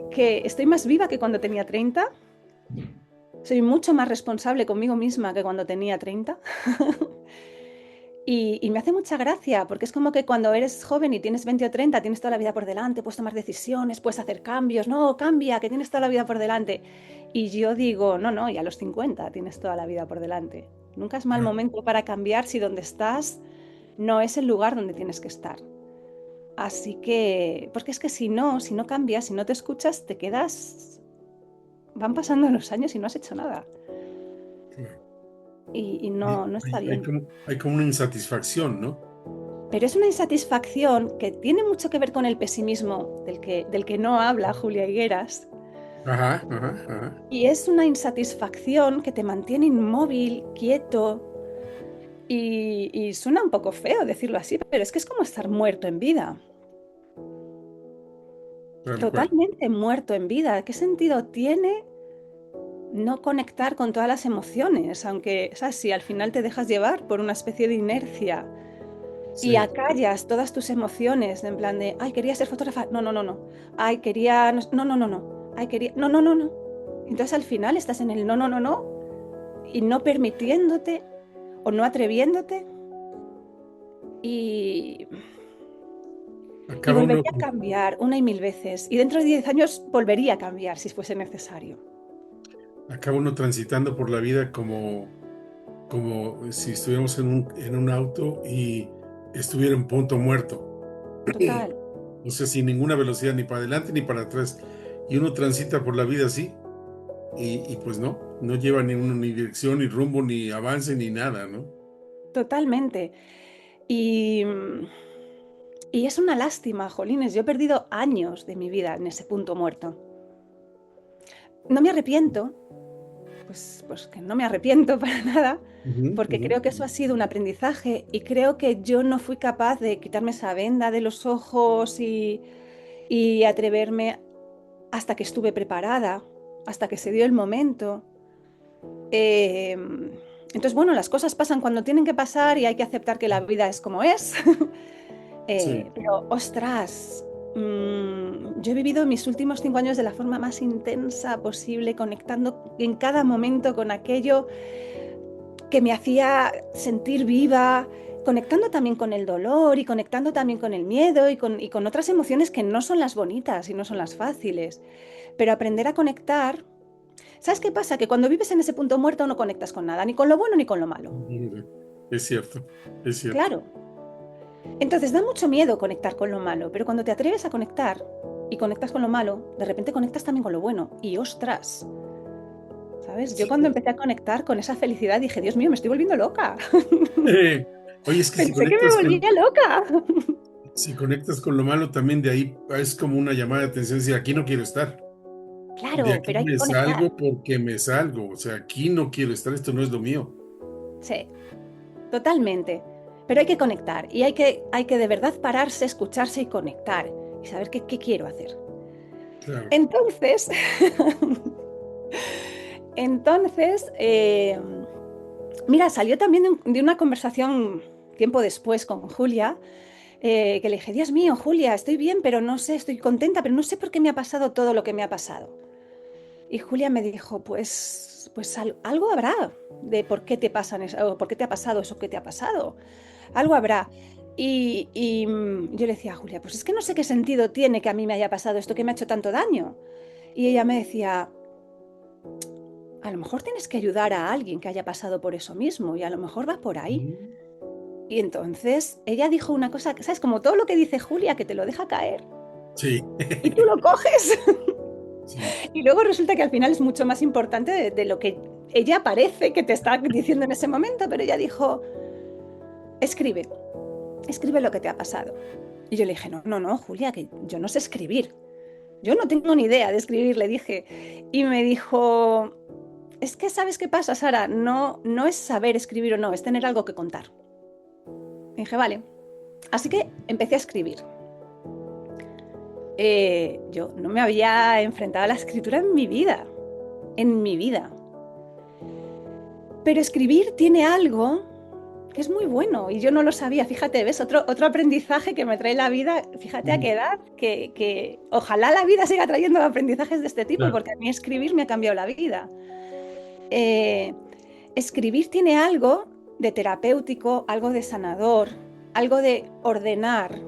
que estoy más viva que cuando tenía 30. Soy mucho más responsable conmigo misma que cuando tenía 30. Y me hace mucha gracia, porque es como que cuando eres joven y tienes 20 o 30, tienes toda la vida por delante, puedes tomar decisiones, puedes hacer cambios. No, cambia, que tienes toda la vida por delante. Y yo digo, no, no, y a los 50 tienes toda la vida por delante. Nunca es mal Ah, momento para cambiar si donde estás no es el lugar donde tienes que estar. Así que, porque es que si no cambias, si no te escuchas, te quedas, van pasando los años y no has hecho nada. claro. Y Y no está bien. hay como una insatisfacción, ¿no? Pero es una insatisfacción que tiene mucho que ver con el pesimismo del que no habla Julia Higueras. Ajá, ajá, ajá. Y es una insatisfacción que te mantiene inmóvil, quieto. Y suena un poco feo decirlo así, pero es que es como estar muerto en vida. Tal cual. Totalmente muerto en vida. ¿Qué sentido tiene no conectar con todas las emociones? Aunque, ¿sabes? Si al final te dejas llevar por una especie de inercia y Sí. acallas todas tus emociones en plan de, ay, quería ser fotógrafa, no, no, no, no, ay, quería, no, no, no, no, ay, quería, no, no, no, no. Entonces al final estás en el no, no, no, no y no permitiéndote o no atreviéndote y, y Acaba uno, volvería a cambiar una y mil veces y dentro de 10 años volvería a cambiar si fuese necesario. acaba uno transitando por la vida como si estuviéramos en un auto y estuviera en punto muerto. Total, O sea, sin ninguna velocidad ni para adelante ni para atrás. Y uno transita por la vida así y pues no lleva ni dirección, ni rumbo, ni avance, ni nada, ¿no? totalmente. Y, y es una lástima, jolines, yo he perdido años de mi vida en ese punto muerto. No me arrepiento, pues que no me arrepiento para nada, Ujú, porque ujú. creo que eso ha sido un aprendizaje y creo que yo no fui capaz de quitarme esa venda de los ojos y atreverme hasta que estuve preparada, hasta que se dio el momento. Eh, entonces, bueno, las cosas pasan cuando tienen que pasar y hay que aceptar que la vida es como es. Sí. Pero, ostras, yo he vivido mis últimos 5 años de la forma más intensa posible, conectando en cada momento con aquello que me hacía sentir viva, conectando también con el dolor y conectando también con el miedo y con otras emociones que no son las bonitas y no son las fáciles. Pero aprender a conectar, ¿sabes qué pasa? Que cuando vives en ese punto muerto no conectas con nada, ni con lo bueno ni con lo malo. Ujú. Es cierto, es cierto. Claro. Entonces da mucho miedo conectar con lo malo, pero cuando te atreves a conectar y conectas con lo malo, de repente conectas también con lo bueno. Y ostras, ¿sabes? Yo Sí. cuando empecé a conectar con esa felicidad dije, Dios mío, me estoy volviendo loca. Oye, es que Pensé que me volvía loca. si conectas con lo malo, también de ahí es como una llamada de atención, decir, aquí no quiero estar. De Claro, aquí pero hay que me conectar. salgo porque me salgo. O sea, aquí no quiero estar, esto no es lo mío. Sí, totalmente. Pero hay que conectar y hay que de verdad pararse, escucharse y conectar y saber qué quiero hacer. Claro. Entonces, entonces, mira, salió también de una conversación tiempo después con Julia, que le dije, Dios mío, Julia, estoy bien, pero no sé, estoy contenta, pero no sé por qué me ha pasado todo lo que me ha pasado. Y Julia me dijo, pues algo habrá de por qué te pasan eso, o por qué te ha pasado eso que te ha pasado. Algo habrá. Yo le decía a Julia, pues es que no sé qué sentido tiene que a mí me haya pasado esto que me ha hecho tanto daño. Y ella me decía, a lo mejor tienes que ayudar a alguien que haya pasado por eso mismo y a lo mejor va por ahí. Mm. Y entonces ella dijo una cosa, ¿sabes? Como todo lo que dice Julia, que te lo deja caer Sí. y tú lo coges. Sí. Y luego resulta que al final es mucho más importante de lo que ella parece que te está diciendo en ese momento, pero ella dijo, escribe, escribe lo que te ha pasado. Y yo le dije, no, no, no, Julia, que yo no sé escribir. Yo no tengo ni idea de escribir, le dije. Y me dijo, es que ¿sabes qué pasa, Sara? No, no es saber escribir o no, es tener algo que contar. Y dije, vale. Así que empecé a escribir. Yo no me había enfrentado a la escritura en mi vida, en mi vida. Pero escribir tiene algo que es muy bueno y yo no lo sabía. Fíjate, ¿ves? Otro aprendizaje que me trae la vida, fíjate a Mm. qué edad, que ojalá la vida siga trayendo aprendizajes de este tipo, Claro. porque a mí escribir me ha cambiado la vida. Eh, Escribir tiene algo de terapéutico, algo de sanador, algo de ordenar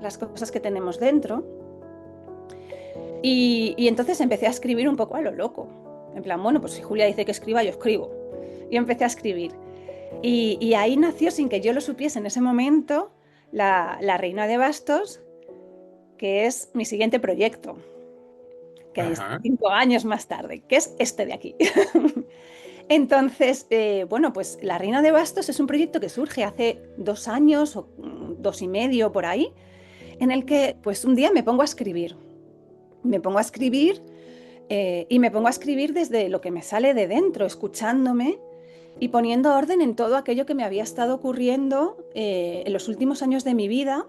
las cosas que tenemos dentro. Y entonces empecé a escribir un poco a lo loco. En plan, bueno, pues si Julia dice que escriba, yo escribo. Y empecé a escribir. Y ahí nació, sin que yo lo supiese en ese momento, la Reina de Bastos, que es mi siguiente proyecto, que es Ajá. 5 años más tarde, que es este de aquí. Entonces, bueno, pues La Reina de Bastos es un proyecto que surge hace 2 años o 2 y medio por ahí, en el que pues un día me pongo a escribir. Me pongo a escribir y me pongo a escribir desde lo que me sale de dentro, escuchándome y poniendo orden en todo aquello que me había estado ocurriendo en los últimos años de mi vida.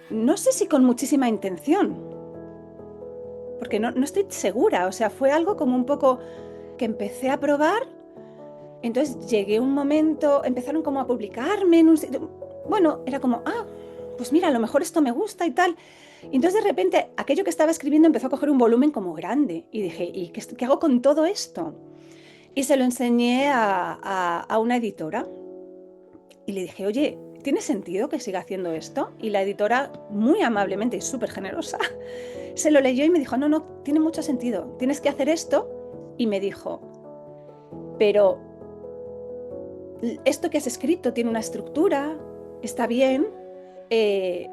No sé si con muchísima intención, porque no estoy segura. O sea, fue algo como un poco que empecé a probar. Entonces llegué un momento, empezaron como a publicarme en un sitio. Bueno, era como, pues mira, a lo mejor esto me gusta y tal. Y entonces de repente aquello que estaba escribiendo empezó a coger un volumen como grande. Y dije, ¿y qué hago con todo esto? Y se lo enseñé a una editora. Y le dije, oye, ¿tiene sentido que siga haciendo esto? Y la editora, muy amablemente y súper generosa, se lo leyó y me dijo, no, no, tiene mucho sentido, tienes que hacer esto. Y me dijo, pero esto que has escrito tiene una estructura, está bien,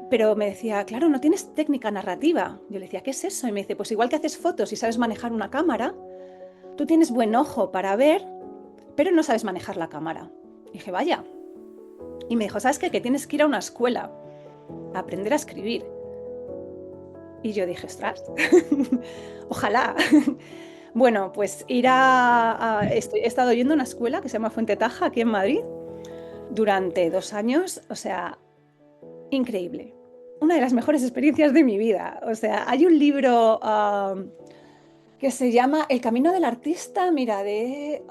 pero me decía, claro, no tienes técnica narrativa. Yo le decía, ¿qué es eso? Y me dice, pues igual que haces fotos y sabes manejar una cámara, tú tienes buen ojo para ver, pero no sabes manejar la cámara. Y dije, vaya. Y me dijo, ¿sabes qué? Que tienes que ir a una escuela a aprender a escribir. Y yo dije, ostras, ojalá. Bueno, pues he estado yendo a una escuela que se llama Fuente Taja, aquí en Madrid, durante 2 años. O sea, increíble. Una de las mejores experiencias de mi vida. O sea, hay un libro que se llama El camino del artista, mira,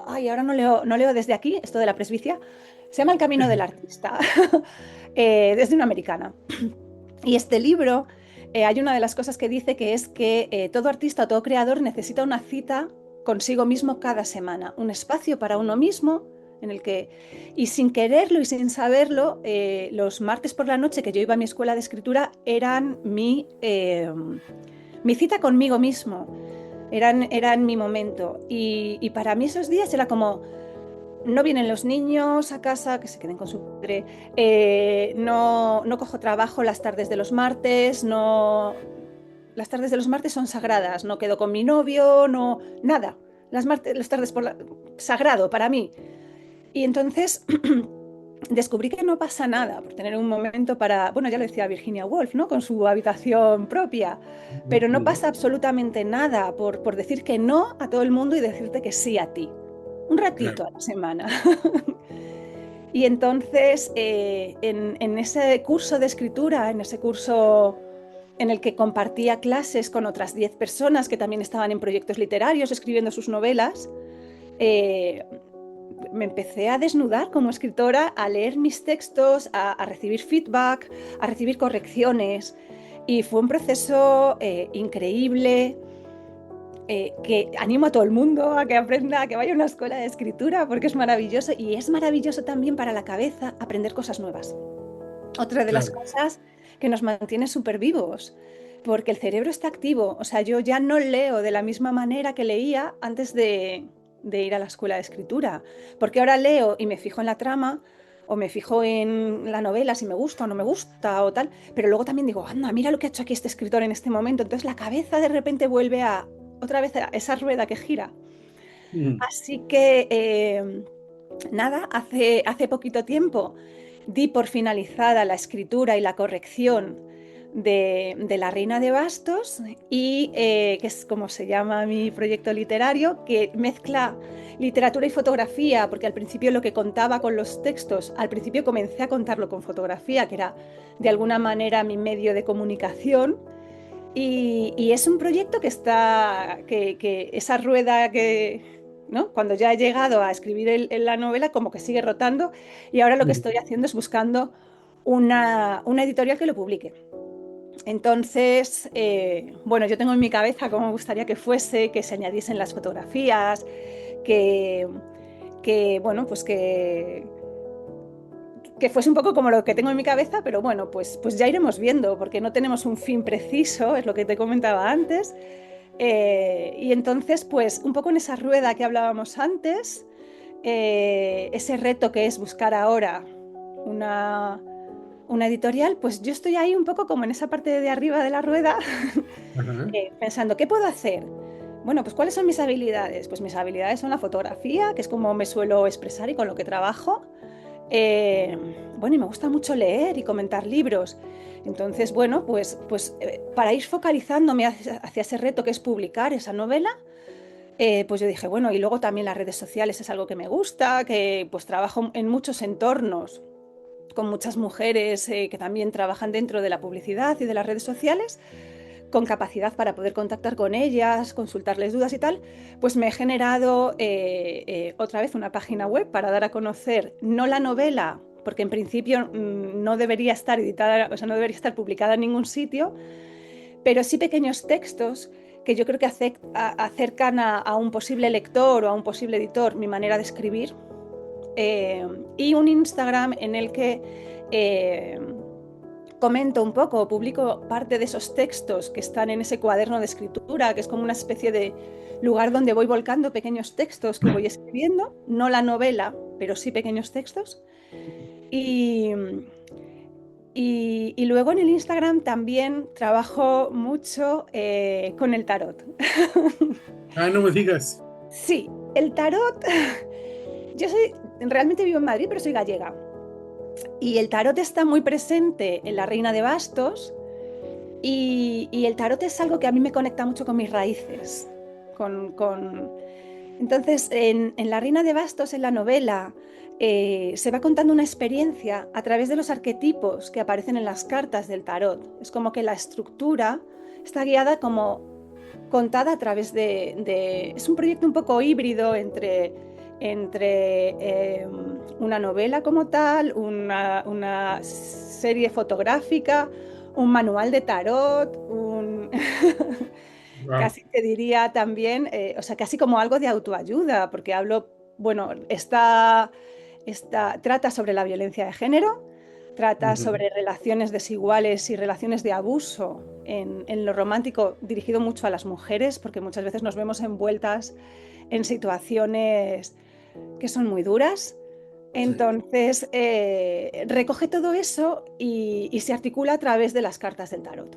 Ay, ahora no leo desde aquí, esto de la presbicia. Se llama El camino del artista, desde una americana. Y este libro, hay una de las cosas que dice que es que todo artista o todo creador necesita una cita consigo mismo cada semana, un espacio para uno mismo en el que, y sin quererlo y sin saberlo, los martes por la noche que yo iba a mi escuela de escritura eran mi cita conmigo mismo, eran mi momento. Y para mí esos días era como, no vienen los niños a casa, que se queden con su padre, no cojo trabajo las tardes de los martes, no, las tardes de los martes son sagradas, no quedo con mi novio, no, nada, las tardes sagrado para mí. Y entonces descubrí que no pasa nada por tener un momento para, bueno, ya lo decía Virginia Woolf, ¿no? Con su habitación propia, pero no Ujú. pasa absolutamente nada por decir que no a todo el mundo y decirte que sí a ti. Un Claro. ratito a la semana. Y entonces, en ese curso de escritura, en ese curso en el que compartía clases con otras 10 personas que también estaban en proyectos literarios escribiendo sus novelas, eh, me empecé a desnudar como escritora, a leer mis textos, a recibir feedback, a recibir correcciones. Y fue un proceso increíble, que animo a todo el mundo a que aprenda, a que vaya a una escuela de escritura, porque es maravilloso. Y es maravilloso también para la cabeza aprender cosas nuevas. Otra de las Claro. cosas que nos mantiene súper vivos, porque el cerebro está activo. O sea, yo ya no leo de la misma manera que leía antes de ir a la escuela de escritura, porque ahora leo y me fijo en la trama o me fijo en la novela si me gusta o no me gusta o tal, pero luego también digo, anda, mira lo que ha hecho aquí este escritor en este momento. Entonces la cabeza de repente vuelve a otra vez a esa rueda que gira. Mm. Así que nada, hace poquito tiempo di por finalizada la escritura y la corrección de La Reina de Bastos, y que es como se llama mi proyecto literario, que mezcla literatura y fotografía, porque al principio lo que contaba con los textos, al principio comencé a contarlo con fotografía, que era de alguna manera mi medio de comunicación. Y es un proyecto que está, que esa rueda que, ¿no? Cuando ya he llegado a escribir la novela, como que sigue rotando, y ahora lo que estoy haciendo es buscando una editorial que lo publique. Entonces, bueno, yo tengo en mi cabeza cómo me gustaría que fuese, que se añadiesen las fotografías, que, bueno, pues que fuese un poco como lo que tengo en mi cabeza, pero bueno, pues ya iremos viendo, porque no tenemos un fin preciso, es lo que te comentaba antes. Y entonces, pues un poco en esa rueda que hablábamos antes, ese reto que es buscar ahora una, una editorial, pues yo estoy ahí un poco como en esa parte de arriba de la rueda, Ajá. pensando, ¿qué puedo hacer? Bueno, pues ¿cuáles son mis habilidades? Pues mis habilidades son la fotografía, que es como me suelo expresar y con lo que trabajo. Eh, bueno, y me gusta mucho leer y comentar libros. Entonces, bueno, pues para ir focalizándome hacia ese reto que es publicar esa novela, pues yo dije, bueno, y luego también las redes sociales es algo que me gusta, que pues trabajo en muchos entornos con muchas mujeres que también trabajan dentro de la publicidad y de las redes sociales, con capacidad para poder contactar con ellas, consultarles dudas y tal, pues me he generado otra vez una página web para dar a conocer no la novela, porque en principio no debería estar editada, o sea, no debería estar publicada en ningún sitio, pero sí pequeños textos que yo creo que acercan a un posible lector o a un posible editor mi manera de escribir, y un Instagram en el que comento un poco, publico parte de esos textos que están en ese cuaderno de escritura, que es como una especie de lugar donde voy volcando pequeños textos que voy escribiendo, no la novela, pero sí pequeños textos. Y, y luego en el Instagram también trabajo mucho con el tarot. Ah, no me digas. Sí, el tarot, yo soy, realmente vivo en Madrid, pero soy gallega. Y el tarot está muy presente en La Reina de Bastos. Y el tarot es algo que a mí me conecta mucho con mis raíces. Con... Entonces, en La Reina de Bastos, en la novela, se va contando una experiencia a través de los arquetipos que aparecen en las cartas del tarot. Es como que la estructura está guiada como contada a través Es un proyecto un poco híbrido entre una novela como tal, una serie fotográfica, un manual de tarot, Wow. casi te diría también, o sea, casi como algo de autoayuda, porque hablo, bueno, trata sobre la violencia de género, trata Ujú. sobre relaciones desiguales y relaciones de abuso en lo romántico, dirigido mucho a las mujeres, porque muchas veces nos vemos envueltas en situaciones que son muy duras. Sí. Entonces, recoge todo eso y se articula a través de las cartas del tarot.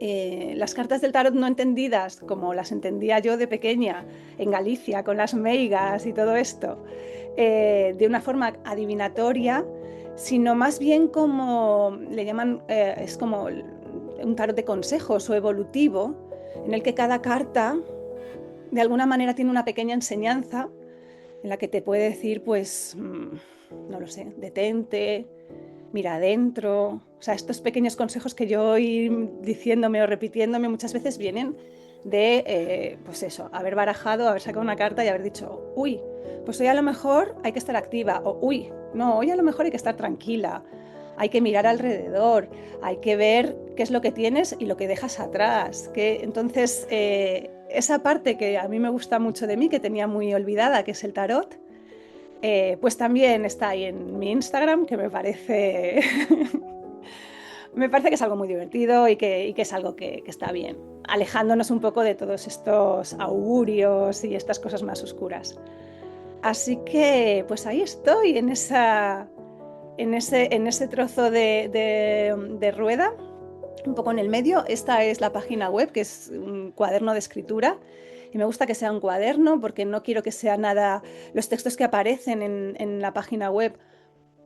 Las cartas del tarot no entendidas como las entendía yo de pequeña en Galicia con las meigas y todo esto, de una forma adivinatoria, sino más bien como le llaman, es como un tarot de consejos o evolutivo, en el que cada carta de alguna manera tiene una pequeña enseñanza en la que te puede decir, pues, no lo sé, detente, mira adentro. O sea, estos pequeños consejos que yo voy diciéndome o repitiéndome muchas veces vienen de, pues eso, haber barajado, haber sacado una carta y haber dicho, uy, pues hoy a lo mejor hay que estar activa, o uy, no, hoy a lo mejor hay que estar tranquila, hay que mirar alrededor, hay que ver qué es lo que tienes y lo que dejas atrás. Entonces, esa parte que a mí me gusta mucho de mí, que tenía muy olvidada, que es el tarot, pues también está ahí en mi Instagram, que me parece, me parece que es algo muy divertido y que es algo que está bien, alejándonos un poco de todos estos augurios y estas cosas más oscuras. Así que, pues ahí estoy, en ese trozo de rueda, un poco en el medio. Esta es la página web, que es un cuaderno de escritura. Y me gusta que sea un cuaderno porque no quiero que sea nada. Los textos que aparecen en la página web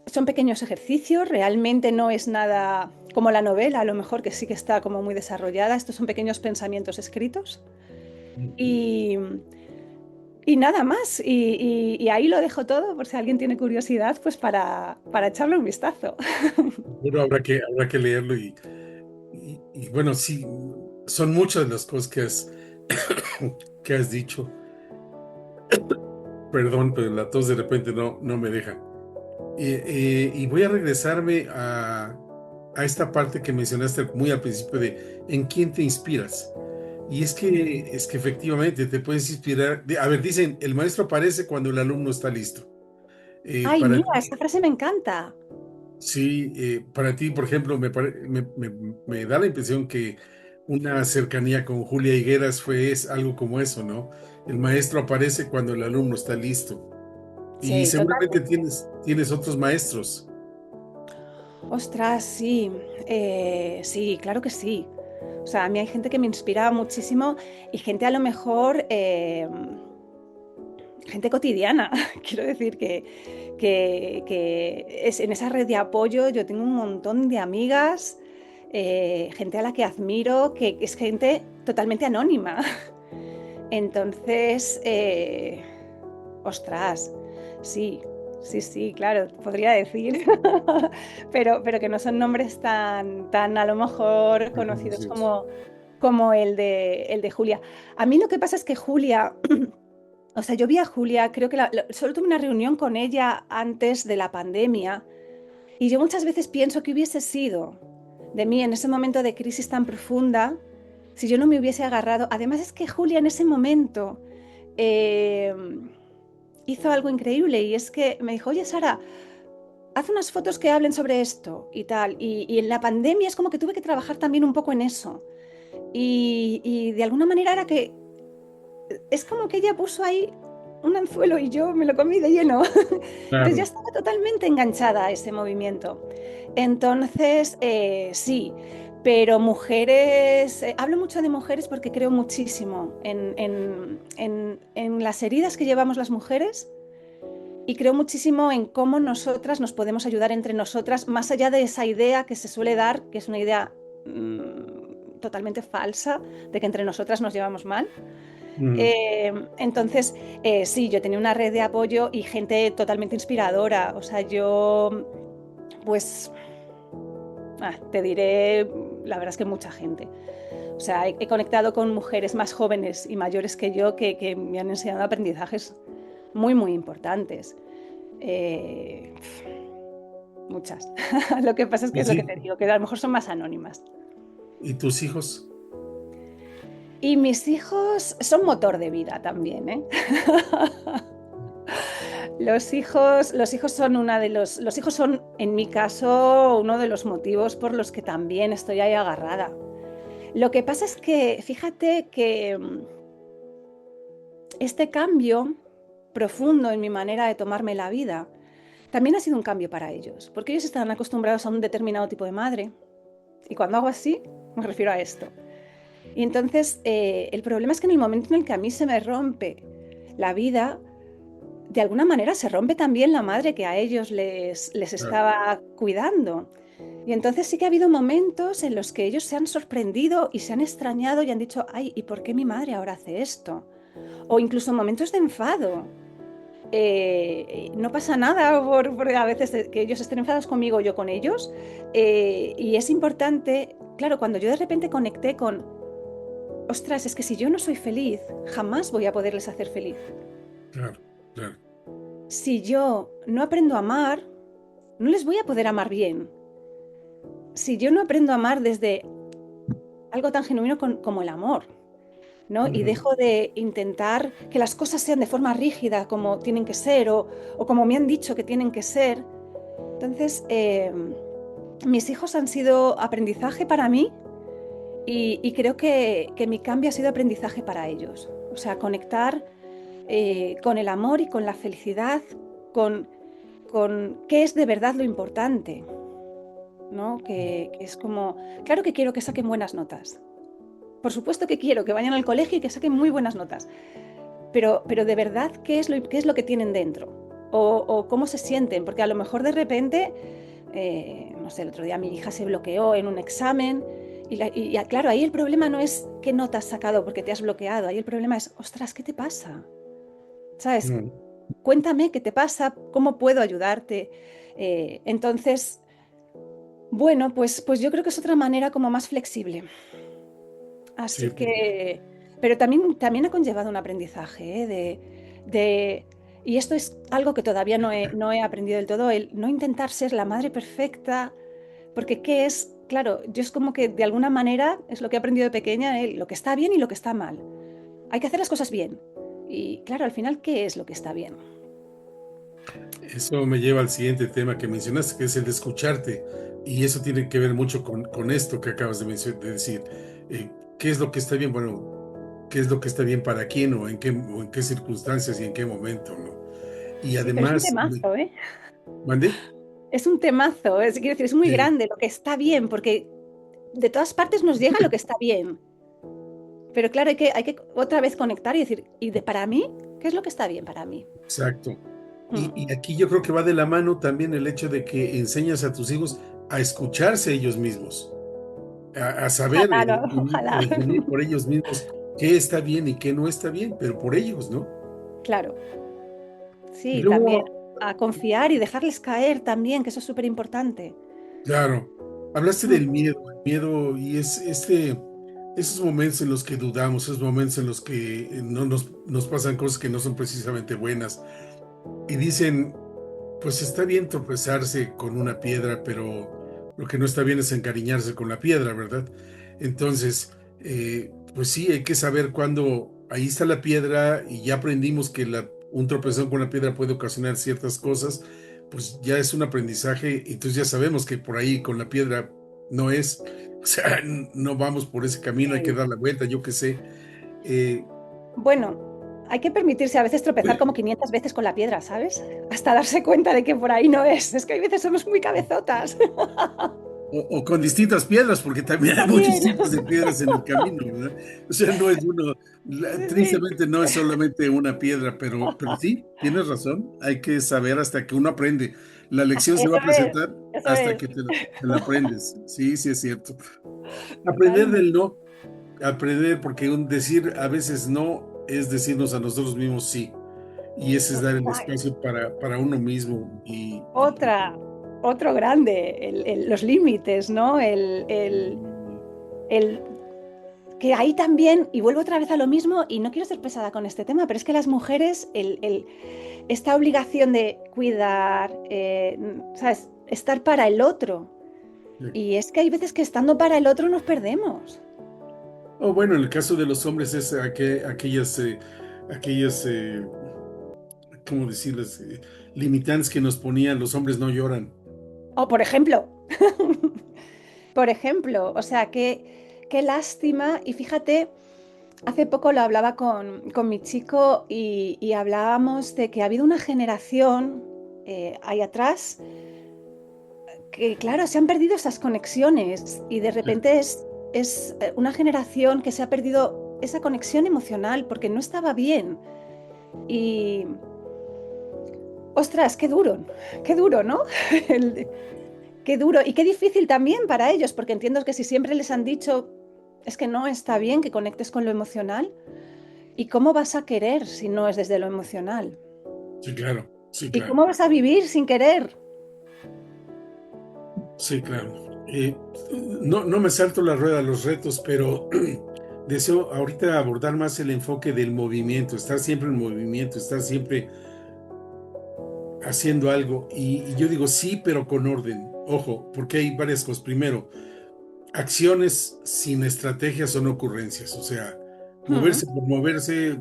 son pequeños ejercicios, realmente no es nada como la novela, a lo mejor que sí que está como muy desarrollada. Estos son pequeños pensamientos escritos. Y, y nada más. Y ahí lo dejo todo por si alguien tiene curiosidad, pues para echarle un vistazo. Pero habrá que leerlo y bueno, sí, son muchas de las cosas que has dicho. Perdón, pero la tos de repente no me deja. Y voy a regresarme a esta parte que mencionaste muy al principio de ¿en quién te inspiras? Y es que efectivamente te puedes inspirar. A ver, dicen, el maestro aparece cuando el alumno está listo. Ay, Para mira, ti, esta frase me encanta. sí, para ti, por ejemplo, me da la impresión que una cercanía con Julia Higueras es algo como eso, ¿no? El maestro aparece cuando el alumno está listo. Y Sí, seguramente totalmente. tienes otros maestros. Ostras, sí, sí, claro que sí. O sea, a mí hay gente que me inspira muchísimo y gente a lo mejor, gente cotidiana. Quiero decir que es, en esa red de apoyo yo tengo un montón de amigas, gente a la que admiro, que es gente totalmente anónima. Entonces, ostras, sí, sí, sí, claro, podría decir, pero que no son nombres tan a lo mejor conocidos Reconocidos. como el de Julia. A mí lo que pasa es que Julia, o sea, yo vi a Julia, creo que solo tuve una reunión con ella antes de la pandemia y yo muchas veces pienso que hubiese sido de mí en ese momento de crisis tan profunda si yo no me hubiese agarrado. Además es que Julia en ese momento eh, hizo algo increíble y es que me dijo, oye Sara, haz unas fotos que hablen sobre esto y tal. Y en la pandemia es como que tuve que trabajar también un poco en eso. Y de alguna manera era que es como que ella puso ahí un anzuelo y yo me lo comí de lleno. Entonces ya Claro. estaba totalmente enganchada a ese movimiento. Entonces, sí, pero mujeres, hablo mucho de mujeres porque creo muchísimo en las heridas que llevamos las mujeres y creo muchísimo en cómo nosotras nos podemos ayudar entre nosotras, más allá de esa idea que se suele dar, que es una idea totalmente falsa, de que entre nosotras nos llevamos mal. Mm. Entonces, sí, yo tenía una red de apoyo y gente totalmente inspiradora. O sea, yo, pues, te diré, la verdad es que mucha gente. O sea, he conectado con mujeres más jóvenes y mayores que yo que me han enseñado aprendizajes muy, muy importantes. Eh, muchas. Lo que pasa es que Y es lo que sí, te digo, que a lo mejor son más anónimas. ¿y tus hijos? Y mis hijos son motor de vida también, ¿eh? Los hijos son los hijos son, en mi caso, uno de los motivos por los que también estoy ahí agarrada. Lo que pasa es que, fíjate que este cambio profundo en mi manera de tomarme la vida también ha sido un cambio para ellos, porque ellos están acostumbrados a un determinado tipo de madre. Y cuando hago así, me refiero a esto. Y entonces, el problema es que en el momento en el que a mí se me rompe la vida, de alguna manera se rompe también la madre que a ellos les claro, estaba cuidando. Y entonces sí que ha habido momentos en los que ellos se han sorprendido y se han extrañado y han dicho, ay, ¿y por qué mi madre ahora hace esto? O incluso momentos de enfado. No pasa nada por a veces que ellos estén enfadados conmigo o yo con ellos. Y es importante, claro, cuando yo de repente conecté con, ostras, es que si yo no soy feliz, jamás voy a poderles hacer feliz. claro, claro. Si yo no aprendo a amar, no les voy a poder amar bien. Si yo no aprendo a amar desde algo tan genuino como el amor, ¿no? Y Ujú. dejo de intentar que las cosas sean de forma rígida como tienen que ser o como me han dicho que tienen que ser. Entonces, mis hijos han sido aprendizaje para mí y creo que mi cambio ha sido aprendizaje para ellos. O sea, conectar con el amor y con la felicidad, con, con qué es de verdad lo importante, ¿no? Que es como, claro que quiero que saquen buenas notas. Por supuesto que quiero que vayan al colegio y que saquen muy buenas notas. Pero de verdad, qué es lo que tienen dentro? O cómo se sienten, porque a lo mejor de repente, no sé, el otro día mi hija se bloqueó en un examen claro, ahí el problema no es qué nota has sacado porque te has bloqueado, ahí el problema es, ostras, ¿qué te pasa? ¿Sabes? Mm, Cuéntame qué te pasa, cómo puedo ayudarte. Entonces, bueno, pues yo creo que es otra manera como más flexible. sí, Así que, pero también ha conllevado un aprendizaje, ¿eh? Y esto es algo que todavía no he aprendido del todo, el no intentar ser la madre perfecta, porque ¿qué es? Claro, yo es como que de alguna manera es lo que he aprendido de pequeña, lo que está bien y lo que está mal. Hay que hacer las cosas bien. Y claro, al final, ¿qué es lo que está bien? eso me lleva al siguiente tema que mencionaste, que es el de escucharte. Y eso tiene que ver mucho con esto que acabas de decir. Eh, ¿Qué es lo que está bien? Bueno, ¿qué es lo que está bien para quién o en qué circunstancias y en qué momento, ¿no? Y Sí, pero es un además, temazo, ¿eh? ¿mande? Es un temazo, quiero decir, es muy Sí, grande lo que está bien, porque de todas partes nos llega lo que está bien. Pero claro, hay que otra vez conectar y decir, para mí, ¿qué es lo que está bien para mí? exacto. Mm. Y aquí yo creo que va de la mano también el hecho de que enseñas a tus hijos a escucharse ellos mismos, a saber Ojalá, ¿no? Ojalá. definir por ellos mismos qué está bien y qué no está bien, pero por ellos, ¿no? Claro, Y sí, también. luego, A confiar y dejarles caer también, que eso es súper importante. claro, hablaste del miedo, el miedo y es esos momentos en los que dudamos, esos momentos en los que no nos pasan cosas que no son precisamente buenas y dicen, pues está bien tropezarse con una piedra, pero lo que no está bien es encariñarse con la piedra, ¿verdad? Entonces, pues sí, hay que saber cuándo ahí está la piedra y ya aprendimos que un tropezón con la piedra puede ocasionar ciertas cosas, pues ya es un aprendizaje, entonces ya sabemos que por ahí con la piedra no es, o sea, no vamos por ese camino, hay que Sí. dar la vuelta, yo qué sé. Eh, Bueno, hay que permitirse a veces tropezar como 500 veces con la piedra, ¿sabes? Hasta darse cuenta de que por ahí no es. Es que hay veces somos muy cabezotas. o con distintas piedras, porque también hay muchos También. tipos de piedras en el camino, ¿verdad? O sea, no es uno, Sí, sí. tristemente no es solamente una piedra, pero sí, tienes razón, hay que saber hasta que uno aprende. La lección se va Eso a es, presentar eso hasta es. que te la aprendes. Sí, sí es cierto. Aprender Totalmente. del no, aprender, porque un decir a veces no es decirnos a nosotros mismos sí. Y ese es dar el Total. espacio para uno mismo. Otro grande, los límites, ¿no? Y- El que ahí también, y vuelvo otra vez a lo mismo, y no quiero ser pesada con este tema, pero es que las mujeres, esta obligación de cuidar, ¿sabes? Estar para el otro. Y es que hay veces que estando para el otro nos perdemos. O bueno, en el caso de los hombres es aquellas, ¿cómo decirles? Limitantes que nos ponían, los hombres no lloran. O por ejemplo, o sea, qué lástima. Y fíjate, hace poco lo hablaba con mi chico y hablábamos de que ha habido una generación ahí atrás que, claro, se han perdido esas conexiones y de Sí, repente es una generación que se ha perdido esa conexión emocional porque no estaba bien. Y, Ostras, qué duro, ¿no? El- Qué duro y qué difícil también para ellos, porque entiendo que si siempre les han dicho es que no está bien que conectes con lo emocional, ¿y cómo vas a querer si no es desde lo emocional? Sí, claro, sí, ¿Y claro, cómo vas a vivir sin querer? sí, claro. No me salto la rueda de los retos, pero deseo ahorita abordar más el enfoque del movimiento, estar siempre en movimiento, estar siempre haciendo algo. Y yo digo sí, pero con orden. Ojo, porque hay varias cosas. Primero, acciones sin estrategias son ocurrencias. O sea, Hmm, moverse por moverse,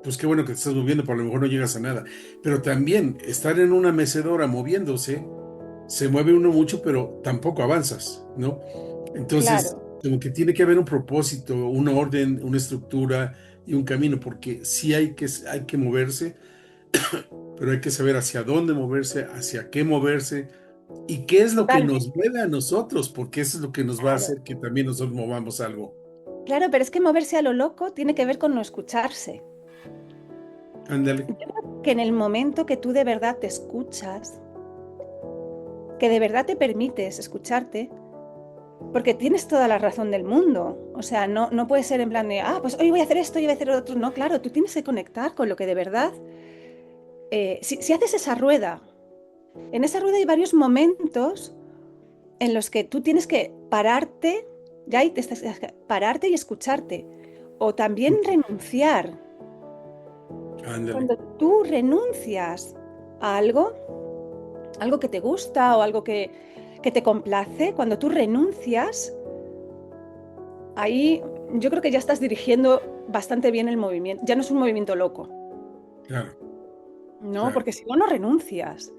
pues qué bueno que te estás moviendo, pero a lo mejor no llegas a nada. Pero también estar en una mecedora moviéndose, se mueve uno mucho, pero tampoco avanzas, ¿no? Entonces, claro, como que tiene que haber un propósito, un orden, una estructura y un camino, porque sí hay que moverse, pero hay que saber hacia dónde moverse, hacia qué moverse y qué es lo que nos totalmente, mueve a nosotros, porque eso es lo que nos va a claro. hacer que también nosotros movamos algo. Claro, pero es que moverse a lo loco tiene que ver con no escucharse. Ándale, Yo creo que en el momento que tú de verdad te escuchas, que de verdad te permites escucharte, porque tienes toda la razón del mundo. O sea, no puede ser en plan de, ah, pues hoy voy a hacer esto y voy a hacer lo otro. No, claro, tú tienes que conectar con lo que de verdad. Si haces esa rueda, en esa rueda hay varios momentos en los que tú tienes que pararte, ya ahí te estás, pararte y escucharte. O también renunciar. ándale. Cuando tú renuncias a algo, algo que te gusta o algo que te complace, cuando tú renuncias, ahí yo creo que ya estás dirigiendo bastante bien el movimiento. Ya no es un movimiento loco, Claro, ¿no? claro. Porque si no, no renuncias,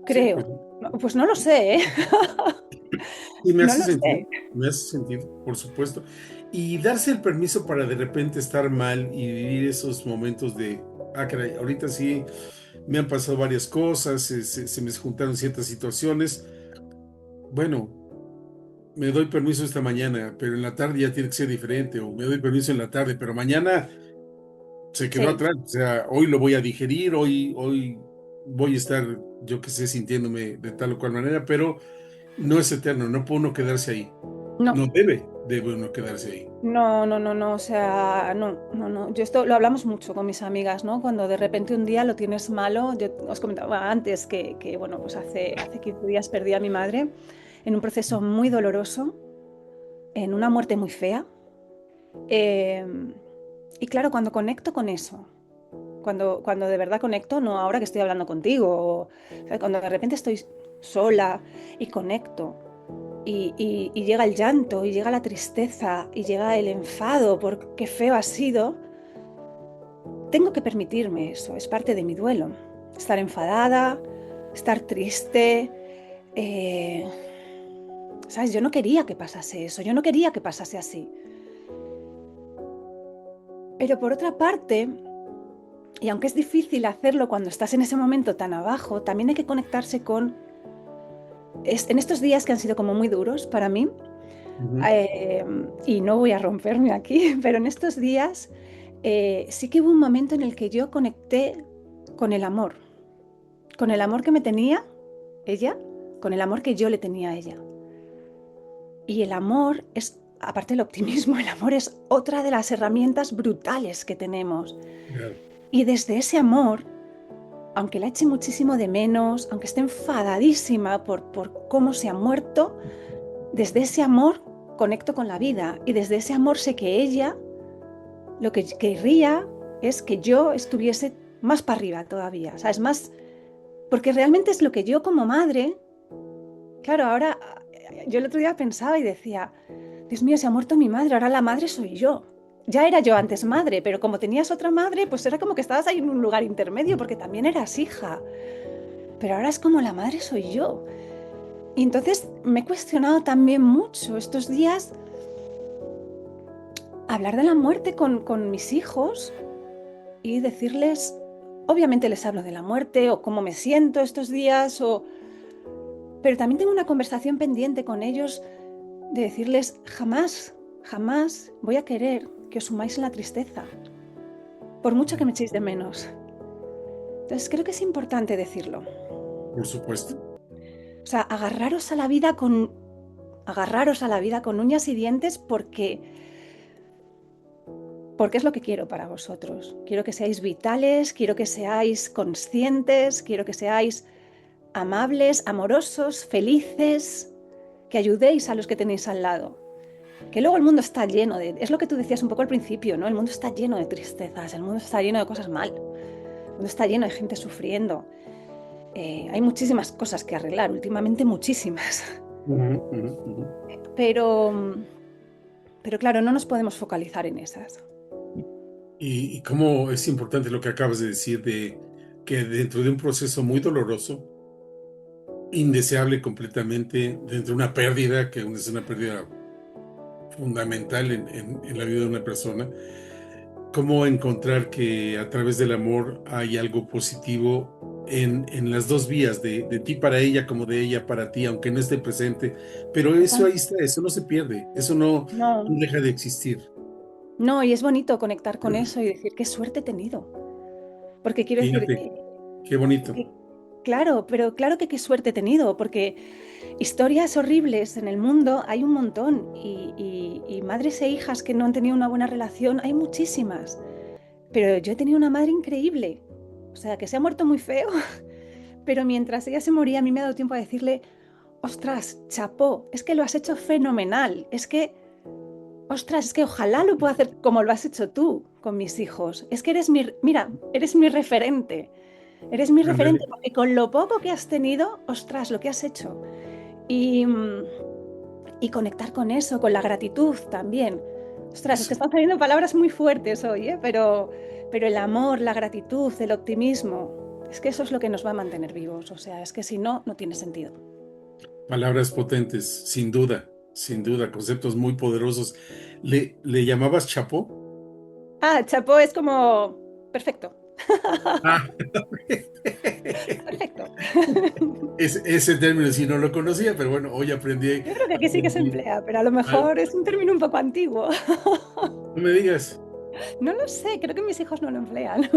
Sí, pues creo. Pues no lo sé, ¿eh? y No lo sé. me hace sentido, por supuesto. Y darse el permiso para de repente estar mal y vivir esos momentos de, ah, caray, ahorita sí me han pasado varias cosas, se me juntaron ciertas situaciones. Bueno, me doy permiso esta mañana, pero en la tarde ya tiene que ser diferente, o me doy permiso en la tarde, pero mañana se quedó Sí, atrás. O sea, hoy lo voy a digerir, hoy voy a estar, yo qué sé, sintiéndome de tal o cual manera, pero no es eterno, no puede uno quedarse ahí. no. No debe uno quedarse ahí. No, o sea, no. Yo esto lo hablamos mucho con mis amigas, ¿no? Cuando de repente un día lo tienes malo, yo os comentaba antes que bueno, pues hace 15 días perdí a mi madre en un proceso muy doloroso, en una muerte muy fea. Eh, y claro, cuando conecto con eso, cuando de verdad conecto, no ahora que estoy hablando contigo, o sea, cuando de repente estoy sola y conecto. Y llega el llanto, y llega la tristeza, y llega el enfado por qué feo ha sido, tengo que permitirme eso, es parte de mi duelo. Estar enfadada, estar triste. eh, ¿Sabes? Yo no quería que pasase eso, yo no quería que pasase así. Pero por otra parte, y aunque es difícil hacerlo cuando estás en ese momento tan abajo, también hay que conectarse con... en estos días que han sido como muy duros para mí, Ujú. eh, y no voy a romperme aquí, pero en estos días sí que hubo un momento en el que yo conecté con el amor que me tenía ella, con el amor que yo le tenía a ella. Y el amor es, aparte del optimismo, el amor es otra de las herramientas brutales que tenemos. Claro. Y desde ese amor, aunque la eche muchísimo de menos, aunque esté enfadadísima por cómo se ha muerto, desde ese amor conecto con la vida y desde ese amor sé que ella lo que querría es que yo estuviese más para arriba todavía, ¿sabes? Más, porque realmente es lo que yo como madre, claro, ahora yo el otro día pensaba y decía, Dios mío, se ha muerto mi madre, ahora la madre soy yo. Ya era yo antes madre, pero como tenías otra madre, pues era como que estabas ahí en un lugar intermedio, porque también eras hija. Pero ahora es como la madre soy yo. Y entonces me he cuestionado también mucho estos días hablar de la muerte con mis hijos y decirles, obviamente les hablo de la muerte o cómo me siento estos días, pero también tengo una conversación pendiente con ellos de decirles, jamás, jamás voy a querer que os sumáis en la tristeza. por mucho que me echéis de menos. Entonces creo que es importante decirlo. Por supuesto. O sea, agarraros a la vida con uñas y dientes porque es lo que quiero para vosotros. Quiero que seáis vitales, quiero que seáis conscientes, quiero que seáis amables, amorosos, felices, que ayudéis a los que tenéis al lado. Que luego el mundo está lleno de... Es lo que tú decías un poco al principio, ¿no? El mundo está lleno de tristezas, el mundo está lleno de cosas mal, el mundo está lleno de gente sufriendo. Hay muchísimas cosas que arreglar, últimamente muchísimas. Ujú, ujú, ujú. Pero, pero claro, no nos podemos focalizar en esas. Y cómo es importante lo que acabas de decir de que dentro de un proceso muy doloroso, indeseable completamente, dentro de una pérdida, que es una pérdida fundamental en la vida de una persona, cómo encontrar que a través del amor hay algo positivo en las dos vías, de ti para ella como de ella para ti, aunque no esté presente. Pero eso Total. ahí está, eso no se pierde, eso no, No, no deja de existir. no, y es bonito conectar con eso y decir qué suerte he tenido. Porque quiero decir, Fíjate, qué bonito. que- claro, pero claro que qué suerte he tenido, porque historias horribles en el mundo hay un montón y madres e hijas que no han tenido una buena relación hay muchísimas. Pero yo he tenido una madre increíble, o sea, que se ha muerto muy feo, pero mientras ella se moría a mí me ha dado tiempo a decirle, ostras, chapó, es que lo has hecho fenomenal, es que, ostras, es que ojalá lo pueda hacer como lo has hecho tú con mis hijos, es que mira, eres mi Ándale. referente, porque con lo poco que has tenido, ostras, lo que has hecho. Y, y conectar con eso, con la gratitud también. Ostras, es que Eso. están saliendo palabras muy fuertes hoy, ¿eh? Pero el amor, la gratitud, el optimismo, es que eso es lo que nos va a mantener vivos. O sea, es que si no, no tiene sentido. Palabras potentes, sin duda, conceptos muy poderosos. ¿Le llamabas Chapo? Ah, chapó es como perfecto, Ah, perfecto. ese término sí no lo conocía, pero bueno, hoy Yo creo que aquí sí que se aprendí emplea, pero a lo algo. mejor es un término un poco antiguo. No me digas. No lo sé, creo que mis hijos no lo emplean.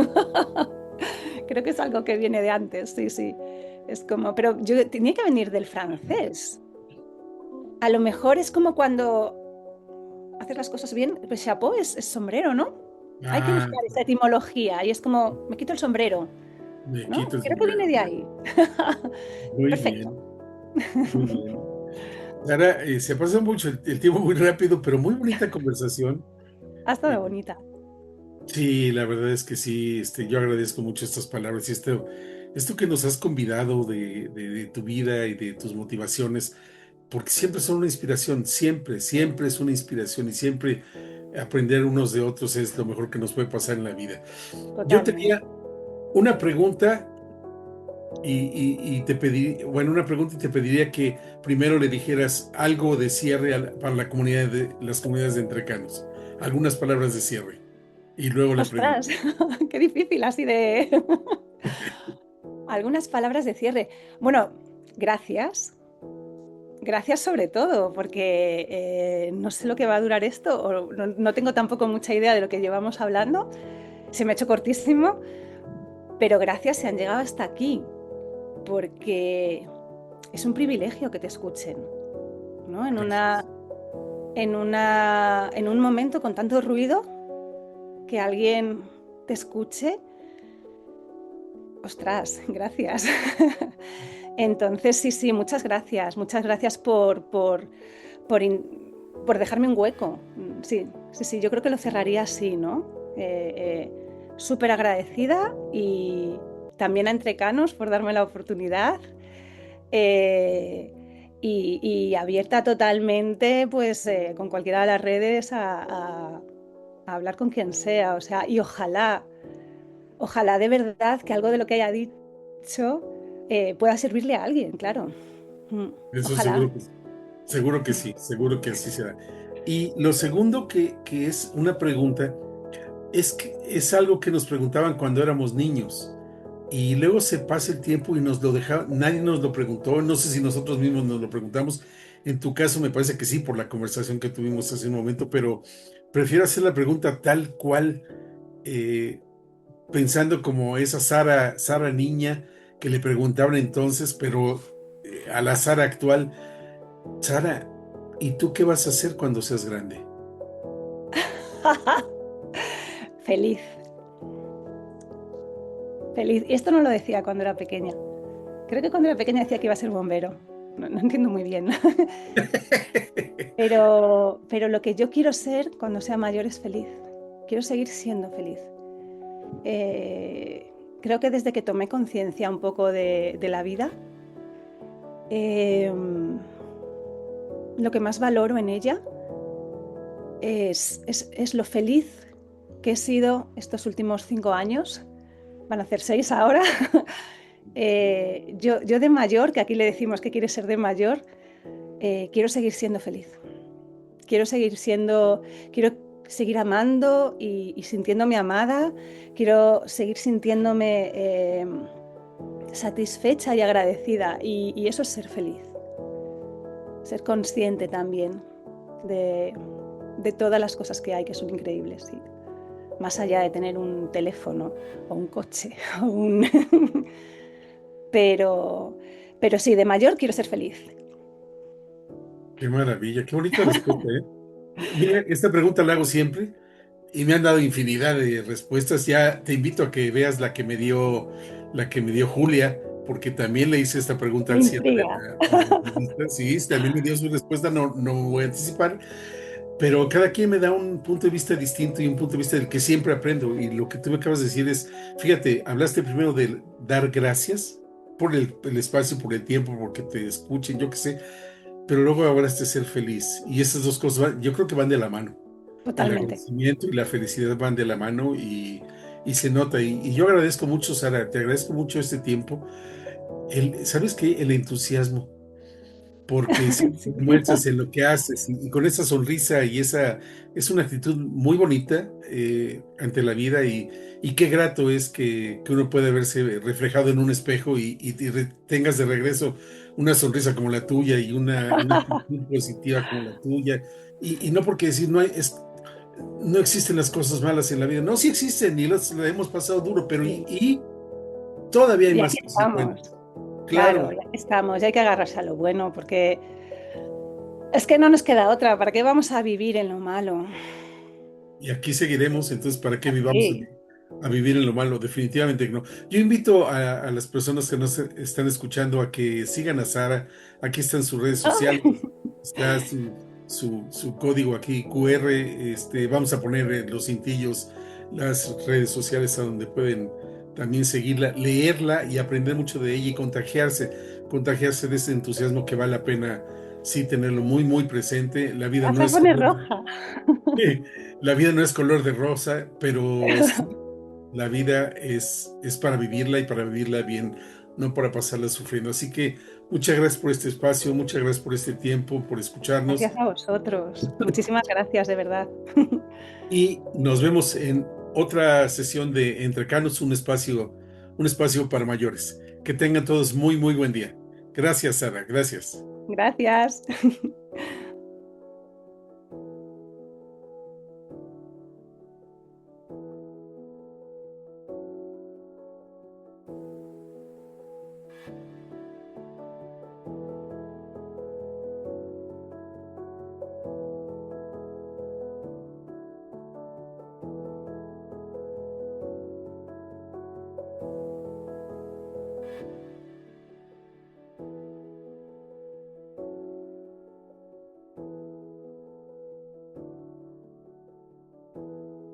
Creo que es algo que viene de antes, sí, sí. Es como, pero yo tenía que venir del francés. A lo mejor es como cuando haces las cosas bien, pues chapeau es sombrero, ¿no? Hay que Ah, buscar esa etimología y es como, me quito el sombrero, me ¿no? quito el Creo que viene sombrero. de ahí. Muy Perfecto. bien, muy bien. Sara, se pasa mucho el tiempo muy rápido, pero muy bonita conversación. Ha Eh, estado bonita. sí, la verdad es que sí, yo agradezco mucho estas palabras y esto que nos has convidado de tu vida y de tus motivaciones, porque siempre son una inspiración, siempre, siempre es una inspiración y siempre aprender unos de otros es lo mejor que nos puede pasar en la vida. Yo Totalmente. tenía una pregunta y te pedí, bueno, una pregunta y te pediría que primero le dijeras algo de cierre para la comunidad de las comunidades de entrecanos, algunas palabras de cierre y luego le pregunto. Ostras, qué difícil así de... Algunas palabras de cierre. Bueno, gracias. Gracias sobre todo, porque no sé lo que va a durar esto, o no tengo tampoco mucha idea de lo que llevamos hablando. Se me ha hecho cortísimo, pero gracias si han llegado hasta aquí, porque es un privilegio que te escuchen, ¿no? Gracias. En un momento con tanto ruido, que alguien te escuche, ostras, gracias. Entonces, sí, sí, muchas gracias por, por dejarme un hueco. Sí, sí, sí, yo creo que lo cerraría así, ¿no? Súper agradecida y también a Entrecanos por darme la oportunidad y abierta totalmente, pues, con cualquiera de las redes a hablar con quien sea, o sea, y ojalá de verdad que algo de lo que haya dicho pueda servirle a alguien, claro. Eso Ojalá. seguro que así será. Y lo segundo que es una pregunta es que es algo que nos preguntaban cuando éramos niños. Y luego se pasa el tiempo y nos lo deja, nadie nos lo preguntó, no sé si nosotros mismos nos lo preguntamos. En tu caso me parece que sí, por la conversación que tuvimos hace un momento, pero prefiero hacer la pregunta tal cual. pensando como esa Sara niña que le preguntaban entonces, pero a la Sara actual, Sara, ¿y tú qué vas a hacer cuando seas grande? Feliz, feliz. Y esto no lo decía cuando era pequeña. Creo que cuando era pequeña decía que iba a ser bombero. No entiendo muy bien. Pero lo que yo quiero ser cuando sea mayor es feliz. Quiero seguir siendo feliz. Eh, Creo que desde que tomé conciencia un poco de la vida, eh, lo que más valoro en ella es lo feliz que he sido estos últimos 5 años. Van a hacer 6 ahora. Yo de mayor, que aquí le decimos que quiere ser de mayor, quiero seguir siendo feliz. Quiero seguir siendo, quiero seguir amando y sintiéndome amada. Quiero seguir sintiéndome satisfecha y agradecida. Y eso es ser feliz. Ser consciente también de, de todas las cosas que hay que son increíbles, sí. Más allá de tener un teléfono o un coche o un... pero, pero sí, de mayor quiero ser feliz. Qué maravilla, qué bonita respuesta, ¿eh? Mira, esta pregunta la hago siempre y me han dado infinidad de respuestas. Ya te invito a que veas la que me dio Julia, porque también le hice esta pregunta Me al cierre de intriga. de la entrevista. Sí, también me dio su respuesta, no voy a anticipar, pero cada quien me da un punto de vista distinto y un punto de vista del que siempre aprendo. Y lo que tú me acabas de decir es, fíjate, hablaste primero de dar gracias por el espacio, por el tiempo, porque te escuchen, yo qué sé, pero luego hablaste de ser feliz. Y esas dos cosas yo creo que van de la mano. El Totalmente. agradecimiento y la felicidad van de la mano y se nota. Y yo agradezco mucho, Sara, te agradezco mucho este tiempo. ¿Sabes qué? El entusiasmo, porque si muestras en lo que haces y con esa sonrisa y esa es una actitud muy bonita ante la vida y qué grato es que uno puede verse reflejado en un espejo y tengas de regreso una sonrisa como la tuya y una actitud positiva como la tuya. Y no porque decir no existen las cosas malas en la vida, no, sí existen y las hemos pasado duro, pero Sí. todavía hay Y más aquí cosas buenas. estamos. Claro. Claro, y aquí estamos. Y hay que agarrarse a lo bueno porque es que no nos queda otra. ¿Para qué vamos a vivir en lo malo? Y aquí seguiremos, entonces, ¿para qué vivamos Sí. a vivir en lo malo? Definitivamente no. Yo invito a las personas que nos están escuchando a que sigan a Sara. Aquí están sus redes sociales, Ay, está su código aquí, QR. Vamos a poner los cintillos, las redes sociales a donde pueden también seguirla, leerla y aprender mucho de ella y contagiarse de ese entusiasmo que vale la pena sí tenerlo muy, muy presente. La vida no se es pone color. roja. La vida no es color de rosa, pero sí, la vida es para vivirla y para vivirla bien, no para pasarla sufriendo. Así que muchas gracias por este espacio, muchas gracias por este tiempo, por escucharnos Gracias a vosotros. Muchísimas gracias, de verdad. y nos vemos en otra sesión de Entre Canos, un espacio para mayores. Que tengan todos muy, muy buen día. Gracias, Sara, gracias. Gracias.